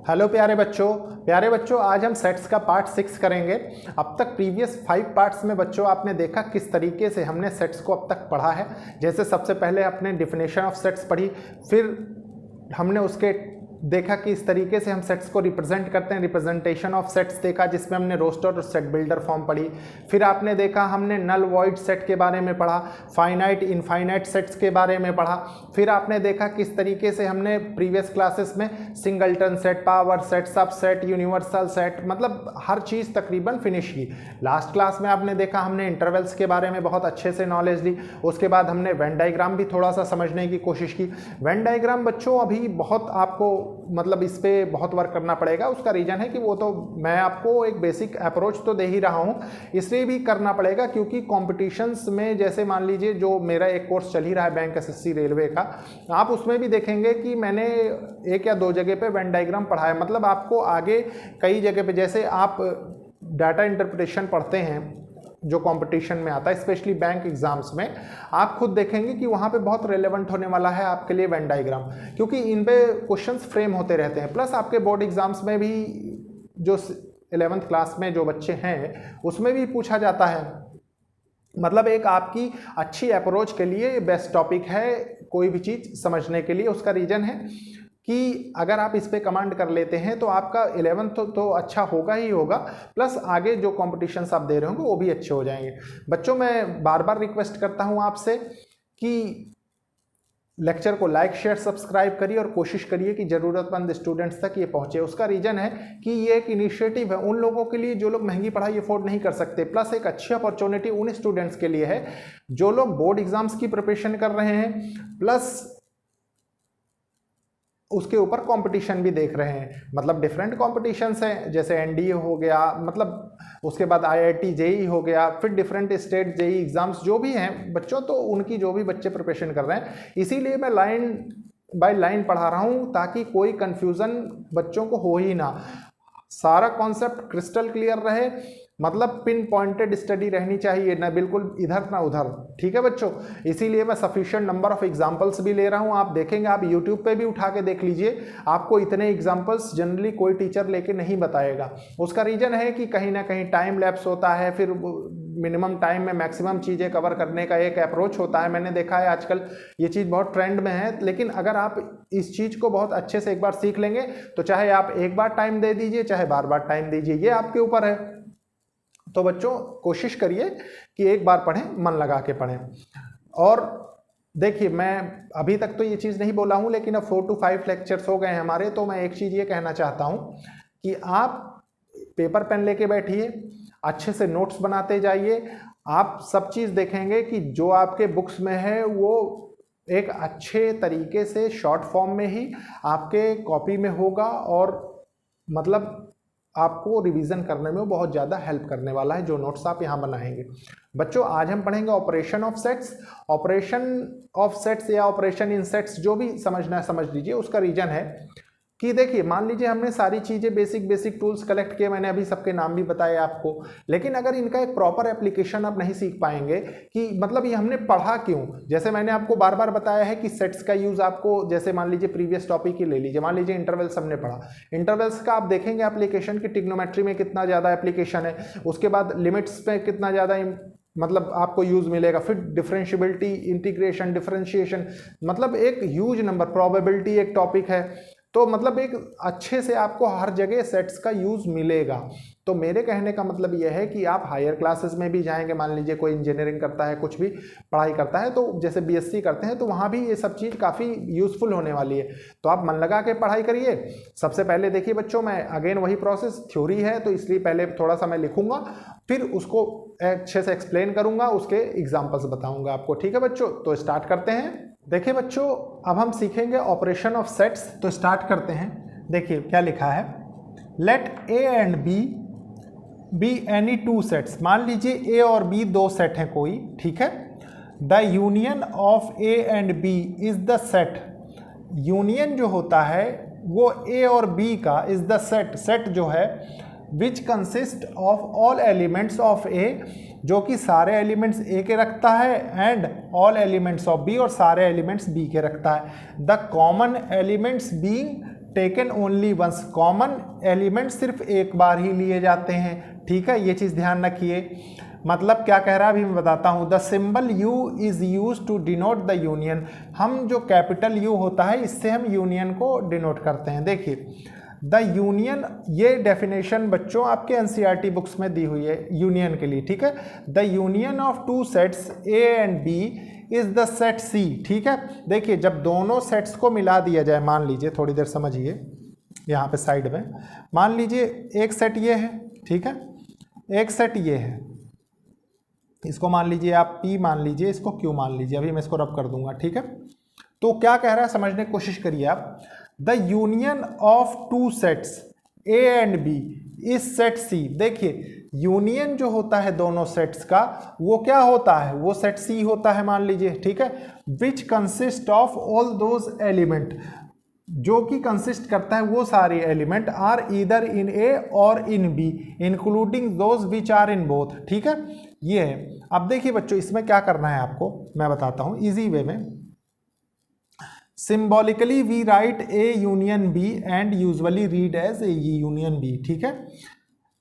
Hello प्यारे बच्चों आज हम सेट्स का पार्ट 6 करेंगे। अब तक प्रीवियस 5 पार्ट्स में बच्चों आपने देखा किस तरीके से हमने सेट्स को अब तक पढ़ा है। जैसे सबसे पहले आपने डिफिनेशन ऑफ सेट्स पढ़ी, फिर हमने उसके देखा कि इस तरीके से हम सेट्स को रिप्रेजेंट करते हैं, रिप्रेजेंटेशन ऑफ सेट्स देखा जिसमें हमने रोस्टर और सेट बिल्डर फॉर्म पढ़ी। फिर आपने देखा हमने नल वॉइड सेट के बारे में पढ़ा, फाइनाइट इनफाइनाइट सेट्स के बारे में पढ़ा। फिर आपने देखा किस तरीके से हमने प्रीवियस क्लासेस में सिंगलटन सेट, पावर सेट, सब सेट, यूनिवर्सल सेट, मतलब हर चीज़ तकरीबन फिनिश की। लास्ट क्लास में आपने देखा हमने इंटरवल्स के बारे में बहुत अच्छे से नॉलेज ली। उसके बाद हमने वेन डायग्राम भी थोड़ा सा समझने की कोशिश की। वेन डायग्राम बच्चों अभी बहुत आपको मतलब इस पे बहुत वर्क करना पड़ेगा। उसका रीज़न है कि वो तो मैं आपको एक बेसिक अप्रोच तो दे ही रहा हूँ, इसलिए भी करना पड़ेगा क्योंकि कॉम्पिटिशन्स में जैसे मान लीजिए जो मेरा एक कोर्स चल ही रहा है बैंक एसएससी रेलवे का, आप उसमें भी देखेंगे कि मैंने 1 या 2 जगह पे वेन डायग्राम पढ़ा है। मतलब आपको आगे कई जगह पे जैसे आप डाटा इंटरप्रिटेशन पढ़ते हैं जो कंपटीशन में आता है, स्पेशली बैंक एग्जाम्स में, आप खुद देखेंगे कि वहाँ पे बहुत रेलेवेंट होने वाला है आपके लिए वेन डायग्राम, क्योंकि इन पे क्वेश्चंस फ्रेम होते रहते हैं। प्लस आपके बोर्ड एग्जाम्स में भी जो 11th क्लास में जो बच्चे हैं उसमें भी पूछा जाता है। मतलब एक आपकी अच्छी अप्रोच के लिए बेस्ट टॉपिक है कोई भी चीज़ समझने के लिए। उसका रीज़न है कि अगर आप इस पे कमांड कर लेते हैं तो आपका 11th तो अच्छा होगा ही होगा, प्लस आगे जो कॉम्पिटिशन्स आप दे रहे होंगे वो भी अच्छे हो जाएंगे। बच्चों मैं बार बार रिक्वेस्ट करता हूँ आपसे कि लेक्चर को लाइक, शेयर, सब्सक्राइब करिए और कोशिश करिए कि ज़रूरतमंद स्टूडेंट्स तक ये पहुँचे। उसका रीज़न है कि ये एक इनिशिएटिव है उन लोगों के लिए जो लोग महंगी पढ़ाई अफोर्ड नहीं कर सकते, प्लस एक अच्छी अपॉर्चुनिटी उन स्टूडेंट्स के लिए है जो लोग बोर्ड एग्जाम्स की प्रिपरेशन कर रहे हैं, प्लस उसके ऊपर कंपटीशन भी देख रहे हैं। मतलब डिफरेंट कॉम्पिटिशन्स हैं, जैसे एनडीए हो गया, मतलब उसके बाद आईआईटी जेई हो गया, फिर डिफरेंट स्टेट जेई एग्जाम्स जो भी हैं बच्चों, तो उनकी जो भी बच्चे प्रिपरेशन कर रहे हैं, इसीलिए मैं लाइन बाय लाइन पढ़ा रहा हूँ ताकि कोई कन्फ्यूज़न बच्चों को हो ही ना, सारा कॉन्सेप्ट क्रिस्टल क्लियर रहे। मतलब पिन पॉइंटेड स्टडी रहनी चाहिए, ना बिल्कुल इधर ना उधर। ठीक है बच्चों, इसीलिए मैं सफिशिएंट नंबर ऑफ एग्जांपल्स भी ले रहा हूं। आप देखेंगे, आप यूट्यूब पे भी उठा के देख लीजिए, आपको इतने एग्जांपल्स जनरली कोई टीचर लेके नहीं बताएगा। उसका रीज़न है कि कहीं ना कहीं टाइम लैप्स होता है, फिर मिनिमम टाइम में मैक्सिमम चीज़ें कवर करने का एक अप्रोच होता है। मैंने देखा है आजकल ये चीज़ बहुत ट्रेंड में है, लेकिन अगर आप इस चीज़ को बहुत अच्छे से एक बार सीख लेंगे तो चाहे आप एक बार टाइम दे दीजिए, चाहे बार बार टाइम दीजिए, ये आपके ऊपर है। तो बच्चों कोशिश करिए कि एक बार पढ़ें, मन लगा के पढ़ें। और देखिए, मैं अभी तक तो ये चीज़ नहीं बोला हूँ, लेकिन अब 4 to 5 लेक्चर्स हो गए हैं हमारे, तो मैं एक चीज़ ये कहना चाहता हूँ कि आप पेपर पेन लेके बैठिए, अच्छे से नोट्स बनाते जाइए। आप सब चीज़ देखेंगे कि जो आपके बुक्स में है वो एक अच्छे तरीके से शॉर्ट फॉर्म में ही आपके कॉपी में होगा, और मतलब आपको रिवीजन करने में बहुत ज़्यादा हेल्प करने वाला है जो नोट्स आप यहाँ बनाएंगे। बच्चों आज हम पढ़ेंगे operation of sets. Operation of sets या ऑपरेशन इन सेट्स जो भी समझना है समझ लीजिए। उसका रीजन है कि देखिए, मान लीजिए हमने सारी चीज़ें बेसिक टूल्स कलेक्ट किए, मैंने अभी सबके नाम भी बताए आपको, लेकिन अगर इनका एक प्रॉपर एप्लीकेशन आप नहीं सीख पाएंगे कि मतलब ये हमने पढ़ा क्यों। जैसे मैंने आपको बार बार बताया है कि सेट्स का यूज़ आपको, जैसे मान लीजिए प्रीवियस टॉपिक ही ले लीजिए, मान लीजिए इंटरवल्स हमने पढ़ा, इंटरवल्स का आप देखेंगे एप्लीकेशन की ट्रिग्नोमेट्री में कितना ज़्यादा एप्लीकेशन है, उसके बाद लिमिट्स पे कितना ज़्यादा मतलब आपको यूज़ मिलेगा, फिर डिफरेंशियबिलिटी, इंटीग्रेशन, डिफरेंशिएशन, मतलब एक ह्यूज नंबर, प्रोबेबिलिटी एक टॉपिक है। तो मतलब एक अच्छे से आपको हर जगह सेट्स का यूज़ मिलेगा। तो मेरे कहने का मतलब यह है कि आप हायर क्लासेस में भी जाएंगे, मान लीजिए कोई इंजीनियरिंग करता है, कुछ भी पढ़ाई करता है, तो जैसे बीएससी करते हैं, तो वहाँ भी ये सब चीज़ काफ़ी यूज़फुल होने वाली है। तो आप मन लगा के पढ़ाई करिए। सबसे पहले देखिए बच्चों, मैं अगेन वही प्रोसेस, थ्योरी है तो इसलिए पहले थोड़ा सा मैं लिखूंगा, फिर उसको अच्छे से एक्सप्लेन करूँगा, उसके एग्जाम्पल्स बताऊँगा आपको। ठीक है बच्चों, तो स्टार्ट करते हैं। देखिए बच्चों, अब हम सीखेंगे ऑपरेशन ऑफ सेट्स, तो स्टार्ट करते हैं। देखिए क्या लिखा है, let A and B any 2 sets. मान लीजिए ए और बी 2 सेट हैं कोई, ठीक है। The union of A and B is the set. Union जो होता है वो ए और बी का इज द सेट, सेट जो है which consist of all elements of A, जो कि सारे एलिमेंट्स ए के रखता है, and all elements of B, और सारे एलिमेंट्स बी के रखता है। The common elements being taken only once, common element सिर्फ एक बार ही लिए जाते हैं, ठीक है, ये चीज़ ध्यान रखिए। मतलब क्या कह रहा है अभी मैं बताता हूँ। The symbol U is use to denote the union, हम जो कैपिटल यू होता है इससे हम यूनियन को डिनोट करते हैं। देखिए द यूनियन, ये डेफिनेशन बच्चों आपके एनसीईआरटी बुक्स में दी हुई है यूनियन के लिए, ठीक है। The union of two sets A and B is the set C, ठीक है। देखिए जब दोनों सेट्स को मिला दिया जाए, मान लीजिए, थोड़ी देर समझिए यहाँ पे साइड में, मान लीजिए एक सेट ये है, ठीक है, एक सेट ये है, इसको मान लीजिए आप P मान लीजिए, इसको Q मान लीजिए, अभी मैं इसको रब कर दूंगा, ठीक है। तो क्या कह रहा है समझने की कोशिश करिए आप। The union of two sets A and B is set C। देखिए यूनियन जो होता है दोनों सेट्स का वो क्या होता है, वो सेट C होता है मान लीजिए, ठीक है। Which consist of all those element, जो कि कंसिस्ट करता है वो सारे element are either in A और in B including those which are in both, ठीक है, ये है। अब देखिए बच्चों इसमें क्या करना है आपको, मैं बताता हूं इजी वे में। Symbolically we write A union B and usually read as A union B, ठीक है।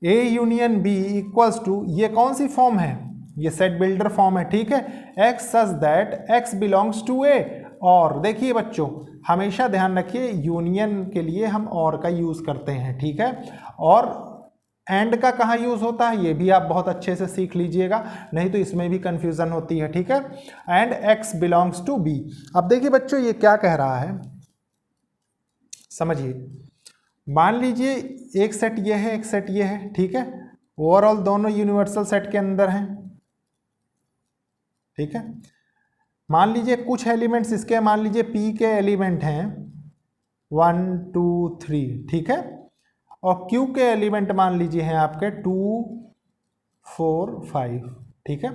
A union B equals to, ये कौन सी फॉर्म है, ये सेट बिल्डर फॉर्म है, ठीक है। X such that X belongs to A, और देखिए बच्चों हमेशा ध्यान रखिए यूनियन के लिए हम और का यूज करते हैं, ठीक है। और एंड का कहाँ यूज होता है ये भी आप बहुत अच्छे से सीख लीजिएगा, नहीं तो इसमें भी कंफ्यूजन होती है, ठीक है। And X belongs to B. अब देखिए बच्चों ये क्या कह रहा है समझिए, मान लीजिए एक सेट ये है, एक सेट ये है, ठीक है, ओवरऑल दोनों यूनिवर्सल सेट के अंदर हैं, ठीक है। मान लीजिए कुछ एलिमेंट्स इसके, मान लीजिए P के एलिमेंट हैं 1 2 3, ठीक है, और Q के एलिमेंट मान लीजिए हैं आपके 2 4 5, ठीक है।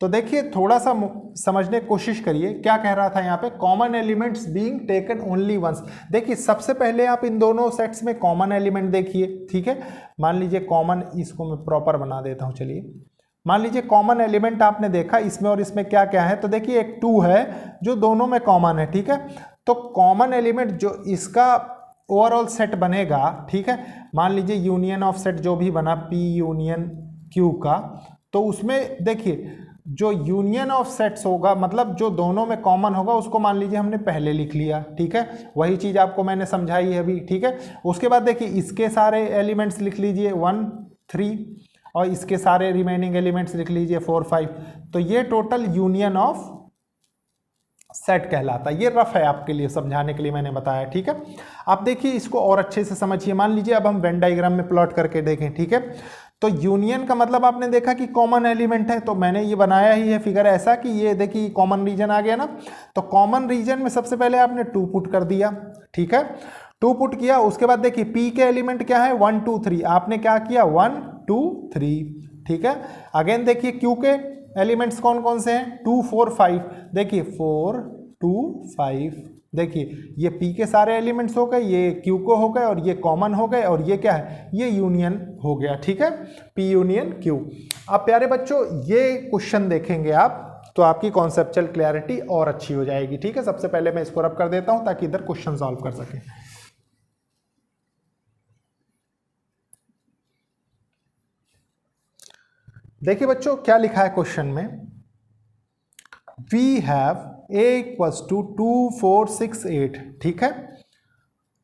तो देखिए थोड़ा सा समझने की कोशिश करिए, क्या कह रहा था यहाँ पे, common elements being taken only once. देखिए सबसे पहले आप इन दोनों सेट्स में कॉमन एलिमेंट देखिए, ठीक है। मान लीजिए कॉमन, इसको मैं प्रॉपर बना देता हूँ, चलिए मान लीजिए कॉमन एलिमेंट आपने देखा इसमें और इसमें क्या क्या है, तो देखिए एक 2 है जो दोनों में कॉमन है, ठीक है। तो कॉमन एलिमेंट जो इसका ओवरऑल सेट बनेगा, ठीक है, मान लीजिए यूनियन ऑफ सेट जो भी बना P यूनियन Q का, तो उसमें देखिए जो यूनियन ऑफ सेट्स होगा, मतलब जो दोनों में कॉमन होगा उसको मान लीजिए हमने पहले लिख लिया, ठीक है, वही चीज़ आपको मैंने समझाई है अभी, ठीक है। उसके बाद देखिए इसके सारे एलिमेंट्स लिख लीजिए 1 3 और इसके सारे रिमेनिंग एलिमेंट्स लिख लीजिए 4 5, तो ये टोटल यूनियन ऑफ सेट कहलाता है। ये रफ है आपके लिए समझाने के लिए मैंने बताया, ठीक है। आप देखिए इसको और अच्छे से समझिए, मान लीजिए अब हम वेन डायग्राम में प्लॉट करके देखें, ठीक है। तो यूनियन का मतलब आपने देखा कि कॉमन एलिमेंट है, तो मैंने ये बनाया ही है फिगर ऐसा कि ये देखिए कॉमन रीजन आ गया ना, तो कॉमन रीजन में सबसे पहले आपने 2 पुट कर दिया, ठीक है, 2 पुट किया। उसके बाद देखिए P के एलिमेंट क्या है 1 2 3, आपने क्या किया 1 2 3, ठीक है। अगेन देखिए Q के एलिमेंट्स कौन कौन से हैं 2 4 5, देखिए 4 2 5, देखिए ये P के सारे एलिमेंट्स हो गए, ये Q को हो गए और ये कॉमन हो गए, और ये क्या है, ये यूनियन हो गया, ठीक है, P यूनियन Q। अब प्यारे बच्चों ये क्वेश्चन देखेंगे आप तो आपकी कॉन्सेप्चुअल क्लैरिटी और अच्छी हो जाएगी, ठीक है। सबसे पहले मैं इसको रब कर देता हूं ताकि इधर क्वेश्चन सॉल्व कर सकें। देखिए बच्चों क्या लिखा है क्वेश्चन में, we have A equals to 2 4 6 8, ठीक है,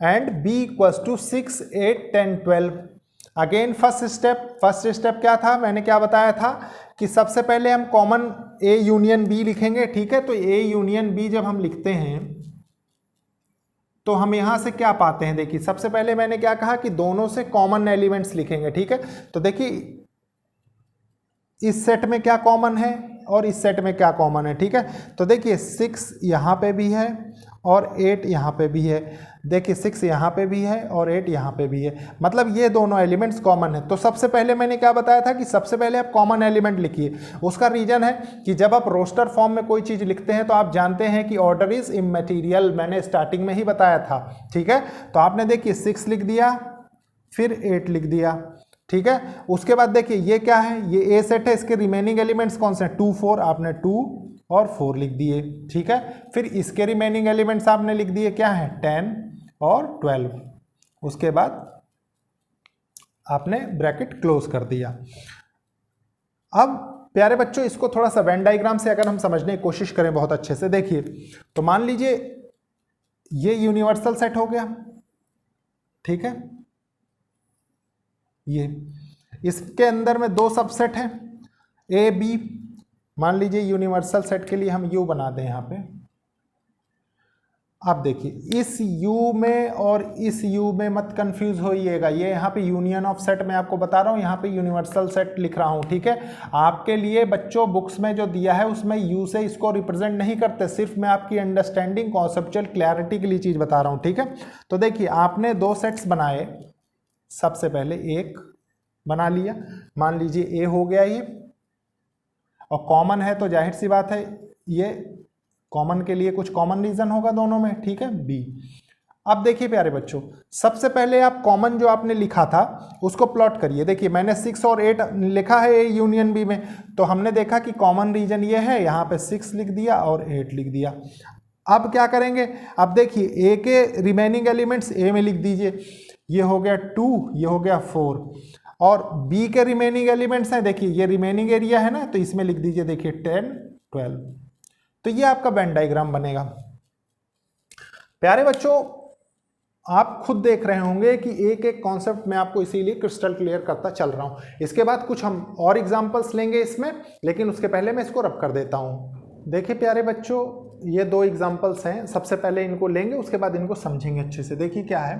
and B equals to 6 8 10 12। Again first step क्या था, मैंने क्या बताया था कि सबसे पहले हम कॉमन A यूनियन B लिखेंगे, ठीक है। तो A यूनियन B जब हम लिखते हैं तो हम यहां से क्या पाते हैं, देखिए सबसे पहले मैंने क्या कहा कि दोनों से कॉमन एलिमेंट्स लिखेंगे, ठीक है। तो देखिए इस सेट में क्या कॉमन है और इस सेट में क्या कॉमन है, ठीक है। तो देखिए 6 यहाँ पे भी है और 8 यहाँ पे भी है, देखिए 6 यहाँ पे भी है और 8 यहाँ पे भी है, मतलब ये दोनों एलिमेंट्स कॉमन है। तो सबसे पहले मैंने क्या बताया था कि सबसे पहले आप कॉमन एलिमेंट लिखिए। उसका रीजन है कि जब आप रोस्टर फॉर्म में कोई चीज़ लिखते हैं तो आप जानते हैं कि ऑर्डर इज इमैटेरियल, मैंने स्टार्टिंग में ही बताया था, ठीक है। तो आपने देखिए 6 लिख दिया, फिर 8 लिख दिया, ठीक है। उसके बाद देखिए ये क्या है, ये A सेट है, इसके रिमेनिंग एलिमेंट्स कौन से हैं 2 4, आपने 2 और 4 लिख दिए, ठीक है। फिर इसके रिमेनिंग एलिमेंट्स आपने लिख दिए क्या है 10 और 12, उसके बाद आपने ब्रैकेट क्लोज कर दिया। अब प्यारे बच्चों इसको थोड़ा सा वेन डायग्राम से अगर हम समझने की कोशिश करें बहुत अच्छे से, देखिए तो मान लीजिए ये यूनिवर्सल सेट हो गया, ठीक है, ये इसके अंदर में दो सबसेट हैं ए बी। मान लीजिए यूनिवर्सल सेट के लिए हम यू बना दें यहाँ पे। अब देखिए इस U में और इस U में मत कंफ्यूज होइएगा, ये यहाँ पे यूनियन ऑफ सेट मैं आपको बता रहा हूँ, यहाँ पे यूनिवर्सल सेट लिख रहा हूँ, ठीक है। आपके लिए बच्चों बुक्स में जो दिया है उसमें U से इसको रिप्रेजेंट नहीं करते, सिर्फ मैं आपकी अंडरस्टैंडिंग कॉन्सेप्चुअल क्लैरिटी के लिए चीज़ बता रहा हूँ, ठीक है। तो देखिए आपने दो सेट्स बनाए, सबसे पहले एक बना लिया, मान लीजिए A हो गया ये, और कॉमन है तो जाहिर सी बात है ये कॉमन के लिए कुछ कॉमन रीजन होगा दोनों में, ठीक है, बी। अब देखिए प्यारे बच्चों, सबसे पहले आप कॉमन जो आपने लिखा था उसको प्लॉट करिए। देखिए मैंने 6 और 8 लिखा है ए यूनियन बी में, तो हमने देखा कि कॉमन रीजन ये है, यहाँ पे 6 लिख दिया और 8 लिख दिया। अब क्या करेंगे, अब देखिए ए के रिमेनिंग एलिमेंट्स ए में लिख दीजिए, ये हो गया 2, ये हो गया 4, और बी के रिमेनिंग एलिमेंट्स हैं, देखिए ये रिमेनिंग एरिया है ना, तो इसमें लिख दीजिए देखिए 10, 12। तो ये आपका वेन डायग्राम बनेगा। प्यारे बच्चों आप खुद देख रहे होंगे कि एक एक कॉन्सेप्ट मैं आपको इसीलिए क्रिस्टल क्लियर करता चल रहा हूं। इसके बाद कुछ हम और एग्जांपल्स लेंगे इसमें, लेकिन उसके पहले मैं इसको रब कर देता हूं। देखिए प्यारे बच्चों ये दो एग्जांपल्स हैं, सबसे पहले इनको लेंगे, उसके बाद इनको समझेंगे अच्छे से। देखिए क्या है,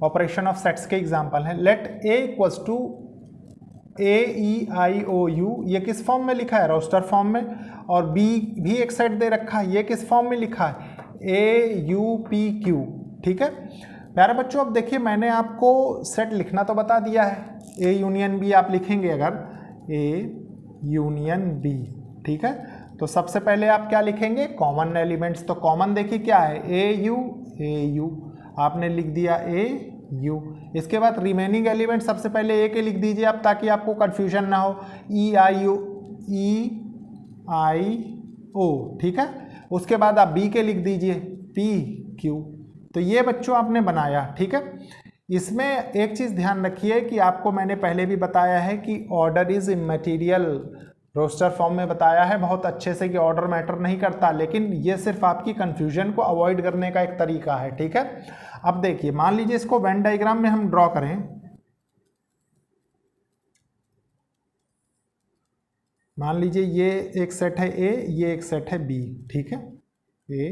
ऑपरेशन ऑफ सेट्स के एग्जांपल है। Let A equals to AEIOU, ये किस फॉर्म में लिखा है, रोस्टर फॉर्म में, और B भी एक सेट दे रखा है, ये किस फॉर्म में लिखा है, AUPQ, ठीक है। प्यारे बच्चों अब देखिए मैंने आपको सेट लिखना तो बता दिया है, A यूनियन B आप लिखेंगे अगर A यूनियन B, ठीक है, तो सबसे पहले आप क्या लिखेंगे, कॉमन एलिमेंट्स। तो कॉमन देखिए क्या है, AU आपने लिख दिया AU। इसके बाद रिमेनिंग एलिमेंट सबसे पहले ए के लिख दीजिए आप, ताकि आपको कंफ्यूजन ना हो, EIO, ठीक है। उसके बाद आप बी के लिख दीजिए PQ। तो ये बच्चों आपने बनाया, ठीक है। इसमें एक चीज़ ध्यान रखिए कि आपको मैंने पहले भी बताया है कि order is immaterial, roster form में बताया है बहुत अच्छे से कि ऑर्डर मैटर नहीं करता, लेकिन ये सिर्फ आपकी कंफ्यूजन को अवॉइड करने का एक तरीका है, ठीक है। अब देखिए मान लीजिए इसको वेन डायग्राम में हम ड्रॉ करें, मान लीजिए ये एक सेट है ए, ये एक सेट है बी, ठीक है, ए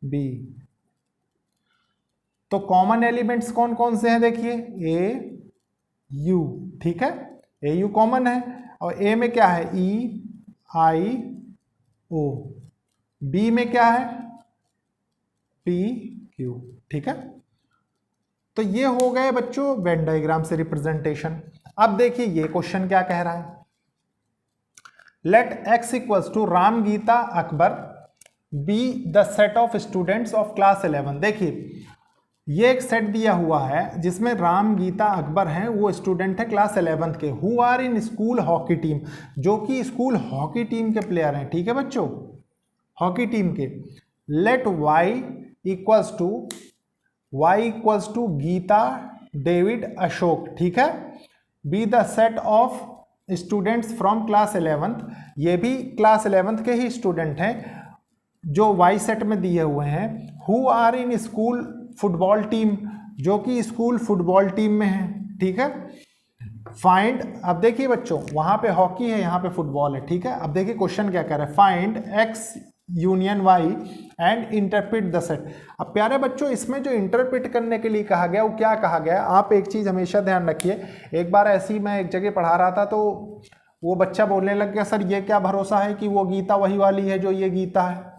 बी। तो कॉमन एलिमेंट्स कौन कौन से हैं, देखिए ए यू, ठीक है, ए यू कॉमन है, और ए में क्या है EIO, बी में क्या है PQ, ठीक है। तो ये हो गए बच्चों वेन डायग्राम से रिप्रेजेंटेशन। अब देखिए ये क्वेश्चन क्या कह रहा है, let x equals to Ram Geeta Akbar be the set of students of class 11। देखिए ये एक सेट दिया हुआ है जिसमें राम गीता अकबर हैं, वो स्टूडेंट है क्लास 11th के, who are in school hockey team, जो कि स्कूल हॉकी टीम के प्लेयर हैं, ठीक है बच्चों, हॉकी टीम के। Let y equals to Geeta David Ashok, ठीक है, be the set of students from class 11th, ये भी क्लास 11th के ही स्टूडेंट हैं जो y सेट में दिए हुए हैं। Who are in school football team, जो कि स्कूल फुटबॉल टीम में है, ठीक है। फाइंड, अब देखिए बच्चों वहां पे हॉकी है, यहाँ पे फुटबॉल है, ठीक है। अब देखिए क्वेश्चन क्या कह रहा है, find x union y and interpret the set. अब प्यारे बच्चों इसमें जो इंटरप्रेट करने के लिए कहा गया वो क्या कहा गया, आप एक चीज़ हमेशा ध्यान रखिए। एक बार ऐसी मैं एक जगह पढ़ा रहा था तो वो बच्चा बोलने लग गया, सर ये क्या भरोसा है कि वो गीता वही वाली है जो ये गीता है।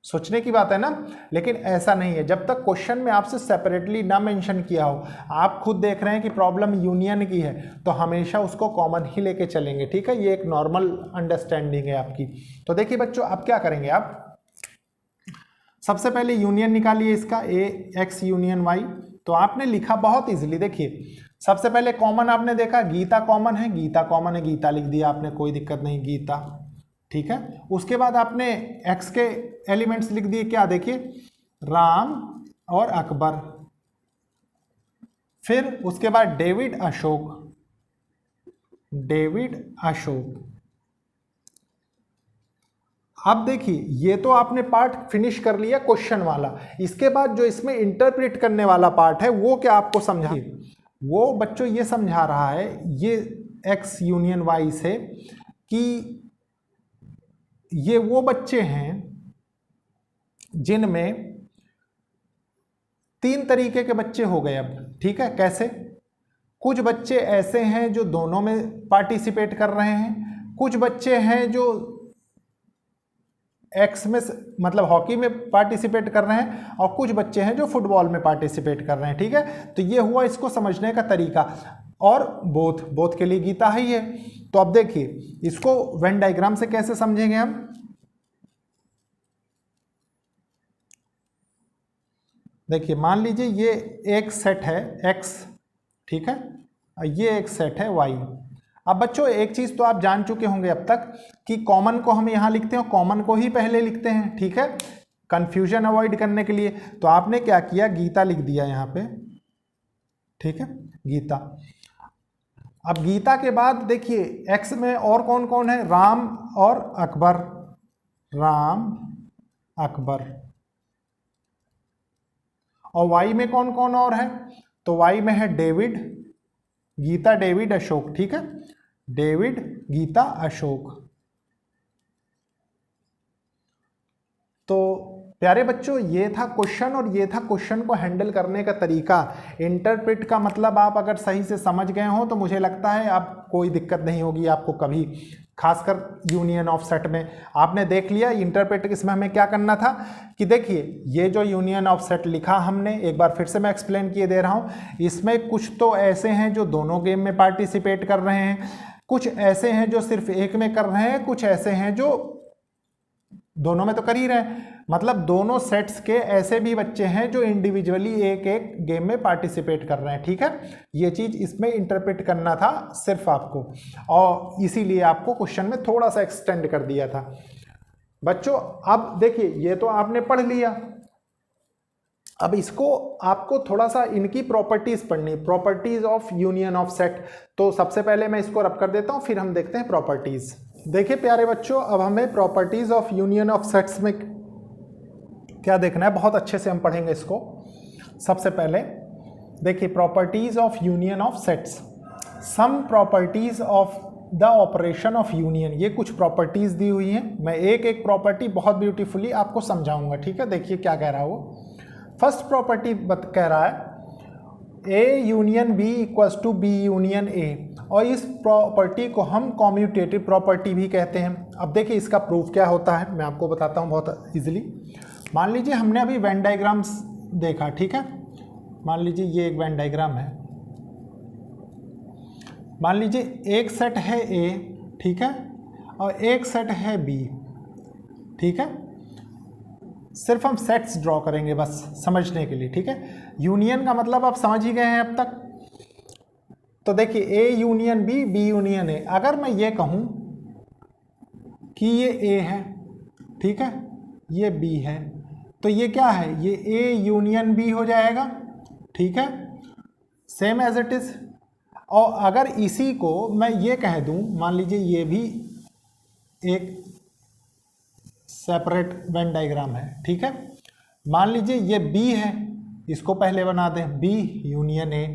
सोचने की बात है ना, लेकिन ऐसा नहीं है। जब तक क्वेश्चन में आपसे सेपरेटली ना मेंशन किया हो, आप खुद देख रहे हैं कि प्रॉब्लम यूनियन की है, तो हमेशा उसको कॉमन ही लेके चलेंगे, ठीक है। ये एक नॉर्मल अंडरस्टैंडिंग है आपकी। तो देखिए बच्चों अब क्या करेंगे, आप सबसे पहले यूनियन निकालिए इसका, x यूनियन y। तो आपने लिखा बहुत इजीली, देखिए सबसे पहले कॉमन आपने देखा, गीता कॉमन है, गीता कॉमन है, गीता लिख दिया आपने, कोई दिक्कत नहीं, गीता, ठीक है। उसके बाद आपने x के एलिमेंट्स लिख दिए, क्या देखिए, राम और अकबर, फिर उसके बाद डेविड अशोक, डेविड अशोक। अब देखिए ये तो आपने पार्ट फिनिश कर लिया क्वेश्चन वाला, इसके बाद जो इसमें इंटरप्रेट करने वाला पार्ट है वो क्या आपको समझा, वो बच्चों ये समझा रहा है ये एक्स यूनियन वाई से कि ये वो बच्चे हैं जिनमें 3 तरीके के बच्चे हो गए अब, ठीक है। कैसे? कुछ बच्चे ऐसे हैं जो दोनों में पार्टिसिपेट कर रहे हैं, कुछ बच्चे हैं जो एक्स में मतलब हॉकी में पार्टिसिपेट कर रहे हैं, और कुछ बच्चे हैं जो फुटबॉल में पार्टिसिपेट कर रहे हैं, ठीक है। तो ये हुआ इसको समझने का तरीका, और बोथ के लिए गीता ही है। तो अब देखिए इसको वेन डायग्राम से कैसे समझेंगे हम। देखिए मान लीजिए ये एक सेट है एक्स, ठीक है, ये एक सेट है वाई। अब बच्चों एक चीज तो आप जान चुके होंगे अब तक कि कॉमन को हम यहां लिखते हैं, कॉमन को ही पहले लिखते हैं, ठीक है, कंफ्यूजन अवॉइड करने के लिए। तो आपने क्या किया, गीता लिख दिया यहां पे, ठीक है, गीता। अब गीता के बाद देखिए एक्स में और कौन कौन है, राम और अकबर, राम अकबर। और वाई में कौन कौन और है, तो वाई में है डेविड, गीता, डेविड, अशोक, ठीक है, डेविड, गीता, अशोक। तो प्यारे बच्चों ये था क्वेश्चन, और ये था क्वेश्चन को हैंडल करने का तरीका। इंटरप्रेट का मतलब आप अगर सही से समझ गए हो तो मुझे लगता है आप कोई दिक्कत नहीं होगी आपको कभी, खासकर यूनियन ऑफ सेट में। आपने देख लिया इंटरप्रेट इसमें हमें क्या करना था कि देखिए ये जो यूनियन ऑफ सेट लिखा हमने, एक बार फिर से मैं एक्सप्लेन किए दे रहा हूँ। इसमें कुछ तो ऐसे हैं जो दोनों गेम में पार्टिसिपेट कर रहे हैं, कुछ ऐसे हैं जो सिर्फ एक में कर रहे हैं, कुछ ऐसे हैं जो दोनों में तो कर ही रहे हैं। मतलब दोनों सेट्स के ऐसे भी बच्चे हैं जो इंडिविजुअली एक एक गेम में पार्टिसिपेट कर रहे हैं, ठीक है। ये चीज इसमें इंटरप्रेट करना था सिर्फ आपको, और इसीलिए आपको क्वेश्चन में थोड़ा सा एक्सटेंड कर दिया था बच्चों। अब देखिए ये तो आपने पढ़ लिया, अब इसको आपको थोड़ा सा इनकी प्रॉपर्टीज पढ़नी, properties of union of set. तो सबसे पहले मैं इसको रब कर देता हूं, फिर हम देखते हैं प्रॉपर्टीज। देखिए प्यारे बच्चों अब हमें properties of union of sets में क्या देखना है, बहुत अच्छे से हम पढ़ेंगे इसको। सबसे पहले देखिए properties of union of sets, some properties of the operation of union. ये कुछ प्रॉपर्टीज दी हुई हैं, मैं एक एक प्रॉपर्टी बहुत ब्यूटीफुली आपको समझाऊंगा, ठीक है। देखिए क्या कह रहा है वो। फर्स्ट प्रॉपर्टी कह रहा है A union B equals to B union A, और इस प्रॉपर्टी को हम कॉम्यूटेटिव प्रॉपर्टी भी कहते हैं। अब देखिए इसका प्रूफ क्या होता है, मैं आपको बताता हूँ बहुत इजीली। मान लीजिए हमने अभी वेन डायग्राम्स देखा, ठीक है, मान लीजिए ये एक वेन डायग्राम है। मान लीजिए एक सेट है ए, ठीक है, और एक सेट है बी, ठीक है। सिर्फ हम सेट्स ड्रॉ करेंगे बस समझने के लिए, ठीक है। यूनियन का मतलब आप समझ ही गए हैं अब तक। तो देखिए A union B, B union A. अगर मैं ये कहूं कि ये ए है, ठीक है, ये बी है, तो ये क्या है, ये ए यूनियन बी हो जाएगा, ठीक है, सेम एज इट इज। और अगर इसी को मैं ये कह दूं, मान लीजिए ये भी एक सेपरेट वेन डायग्राम है, ठीक है। मान लीजिए ये बी है, इसको पहले बना दें B union A,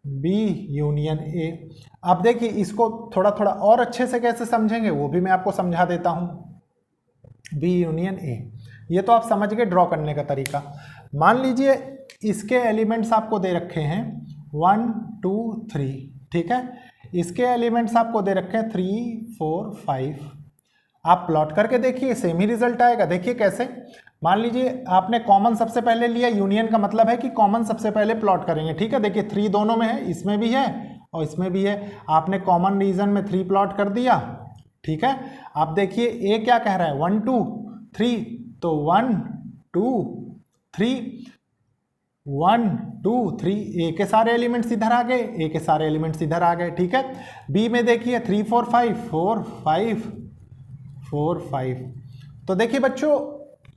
B union A. अब देखिए इसको थोड़ा थोड़ा और अच्छे से कैसे समझेंगे वो भी मैं आपको समझा देता हूं। बी यूनियन ए, ये तो आप समझ गए ड्रॉ करने का तरीका। मान लीजिए इसके एलिमेंट्स आपको दे रखे हैं 1 2 3, ठीक है। इसके एलिमेंट्स आपको दे रखे हैं 3 4 5। आप प्लॉट करके देखिए सेम ही रिजल्ट आएगा। देखिए कैसे, मान लीजिए आपने कॉमन सबसे पहले लिया, यूनियन का मतलब है कि कॉमन सबसे पहले प्लॉट करेंगे, ठीक है। देखिए 3 दोनों में है, इसमें भी है और इसमें भी है। आपने कॉमन रीजन में 3 प्लॉट कर दिया, ठीक है। आप देखिए ए क्या कह रहा है 1 2 3, तो 1 2 3 1 2 3, ए के सारे एलिमेंट्स इधर आ गए, ए के सारे एलिमेंट्स इधर आ गए, ठीक है। बी में देखिए 3 4 5 4 5 4 5। तो देखिए बच्चों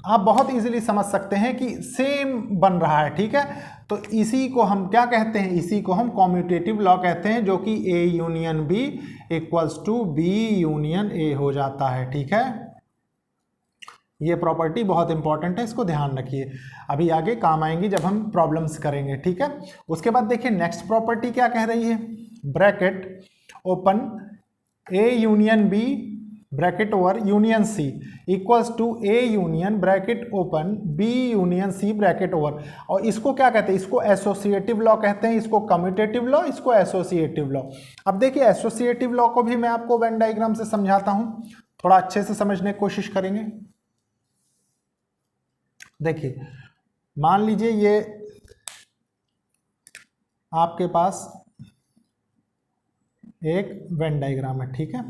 आप बहुत इजीली समझ सकते हैं कि सेम बन रहा है, ठीक है। तो इसी को हम क्या कहते हैं, इसी को हम कॉम्यूटेटिव लॉ कहते हैं, जो कि A union B equals to B union A हो जाता है, ठीक है। ये प्रॉपर्टी बहुत इंपॉर्टेंट है, इसको ध्यान रखिए, अभी आगे काम आएंगी जब हम प्रॉब्लम्स करेंगे, ठीक है। उसके बाद देखिए नेक्स्ट प्रॉपर्टी क्या कह रही है, bracket open A union B bracket over union C equals to A union bracket open B union C bracket over. और इसको क्या कहते हैं, इसको एसोसिएटिव लॉ कहते हैं, इसको कम्यूटेटिव लॉ, इसको एसोसिएटिव लॉ। अब देखिए एसोसिएटिव लॉ को भी मैं आपको वेन डायग्राम से समझाता हूं, थोड़ा अच्छे से समझने की कोशिश करेंगे। देखिए मान लीजिए ये आपके पास एक वेन डायग्राम है, ठीक है।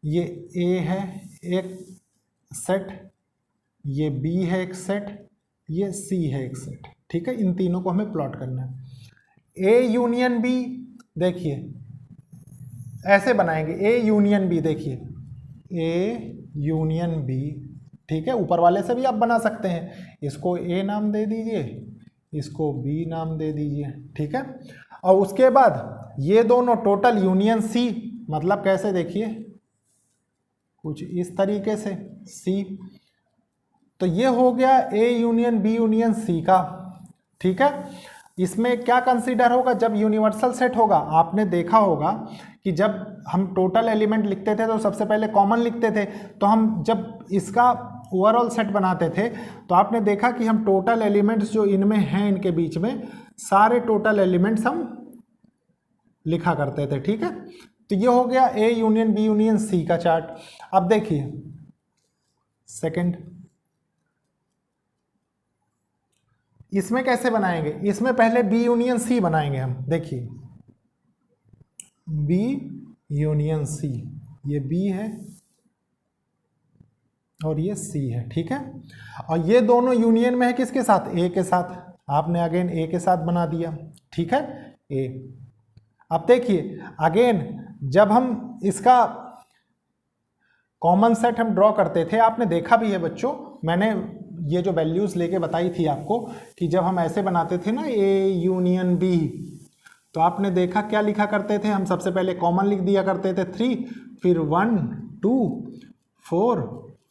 ये A है एक सेट, ये B है एक सेट, ये C है एक सेट, ठीक है। इन तीनों को हमें प्लॉट करना है। A यूनियन B देखिए ऐसे बनाएंगे, A यूनियन B देखिए A यूनियन B, ठीक है। ऊपर वाले से भी आप बना सकते हैं, इसको A नाम दे दीजिए, इसको B नाम दे दीजिए, ठीक है। और उसके बाद ये दोनों टोटल यूनियन C, मतलब कैसे देखिए कुछ इस तरीके से C, तो ये हो गया A union B union C का, ठीक है। इसमें क्या कंसीडर होगा, जब यूनिवर्सल सेट होगा, आपने देखा होगा कि जब हम टोटल एलिमेंट लिखते थे तो सबसे पहले कॉमन लिखते थे, तो हम जब इसका ओवरऑल सेट बनाते थे तो आपने देखा कि हम टोटल एलिमेंट्स जो इनमें हैं इनके बीच में सारे टोटल एलिमेंट्स हम लिखा करते थे, ठीक है। तो ये हो गया A union B union C का चार्ट। अब देखिए सेकंड, इसमें कैसे बनाएंगे, इसमें पहले B यूनियन C बनाएंगे हम। देखिए B यूनियन C, ये B है और ये C है, ठीक है। और ये दोनों यूनियन में है किसके साथ, A के साथ। आपने अगेन A के साथ बना दिया, ठीक है A। अब देखिए अगेन जब हम इसका कॉमन सेट हम ड्रॉ करते थे, आपने देखा भी है बच्चों, मैंने ये जो वैल्यूज लेके बताई थी आपको कि जब हम ऐसे बनाते थे ना A यूनियन B, तो आपने देखा क्या लिखा करते थे, हम सबसे पहले कॉमन लिख दिया करते थे 3, फिर 1 2 4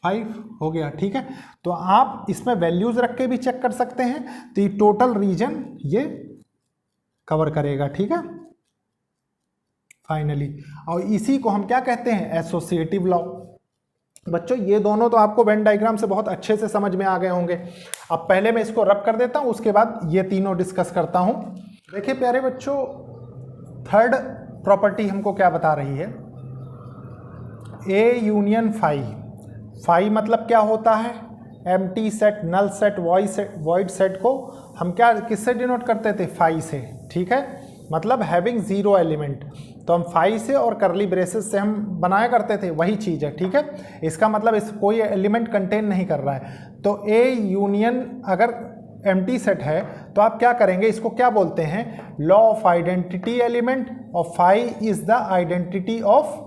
5 हो गया, ठीक है। तो आप इसमें वैल्यूज रख के भी चेक कर सकते हैं, तो ये टोटल रीजन ये कवर करेगा, ठीक है फाइनली। और इसी को हम क्या कहते हैं, एसोसिएटिव लॉ। बच्चों ये दोनों तो आपको वेन डायग्राम से बहुत अच्छे से समझ में आ गए होंगे। अब पहले मैं इसको रब कर देता हूं, उसके बाद ये तीनों डिस्कस करता हूं। देखिए प्यारे बच्चों, थर्ड प्रॉपर्टी हमको क्या बता रही है, A यूनियन फाई। फाई मतलब क्या होता है, empty set, null set, void set को हम क्या किससे डिनोट करते थे, फाई से, ठीक है। मतलब हैविंग जीरो एलिमेंट, तो हम फाई से और करली ब्रेसेस से हम बनाया करते थे, वही चीज़ है, ठीक है। इसका मतलब इस कोई एलिमेंट कंटेन नहीं कर रहा है। तो A यूनियन अगर एम्प्टी सेट है तो आप क्या करेंगे, इसको क्या बोलते हैं, लॉ ऑफ आइडेंटिटी एलिमेंट, और phi is the identity of,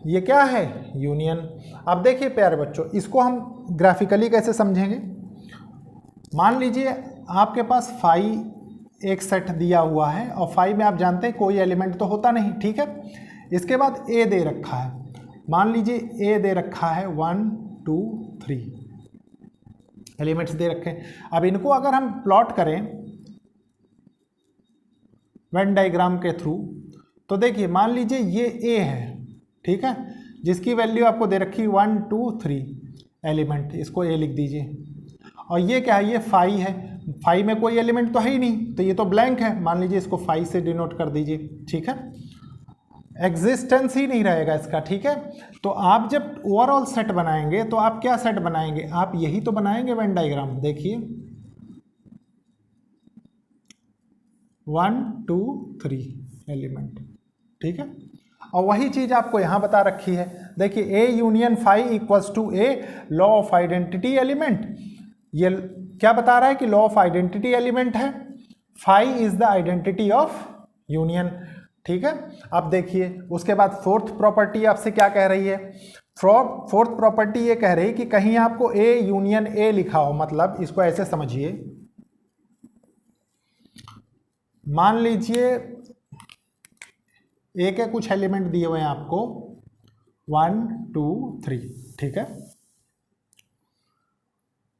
ये क्या है, यूनियन। अब देखिए प्यारे बच्चों, इसको हम ग्राफिकली कैसे समझेंगे। मान लीजिए आपके पास फाई एक सेट दिया हुआ है और फाई में आप जानते हैं कोई एलिमेंट तो होता नहीं, ठीक है। इसके बाद A दे रखा है, मान लीजिए A दे रखा है 1 2 3 एलिमेंट्स दे रखे हैं। अब इनको अगर हम प्लॉट करें वेन डायग्राम के थ्रू, तो देखिए मान लीजिए ये A है, ठीक है, जिसकी वैल्यू आपको दे रखी 1 2 3 एलिमेंट, इसको A लिख दीजिए। और ये क्या है, ये फाई है, फाई में कोई एलिमेंट तो है ही नहीं, तो ये तो ब्लैंक है, मान लीजिए इसको फाई से डिनोट कर दीजिए, ठीक है। एग्जिस्टेंस ही नहीं रहेगा इसका, ठीक है। तो आप जब ओवरऑल सेट बनाएंगे तो आप क्या सेट बनाएंगे, आप यही तो बनाएंगे वेन डायग्राम। देखिए 1 2 3 एलिमेंट, ठीक है। और वही चीज आपको यहां बता रखी है, देखिए A union phi equals to A law of identity element. ये क्या बता रहा है कि लॉ ऑफ आइडेंटिटी एलिमेंट है, phi is the identity of union, ठीक है। अब देखिए उसके बाद फोर्थ प्रॉपर्टी आपसे क्या कह रही है, फोर्थ प्रॉपर्टी ये कह रही कि कहीं आपको ए यूनियन ए लिखा हो, मतलब इसको ऐसे समझिए, मान लीजिए ए के कुछ एलिमेंट दिए हुए हैं आपको 1 2 3, ठीक है।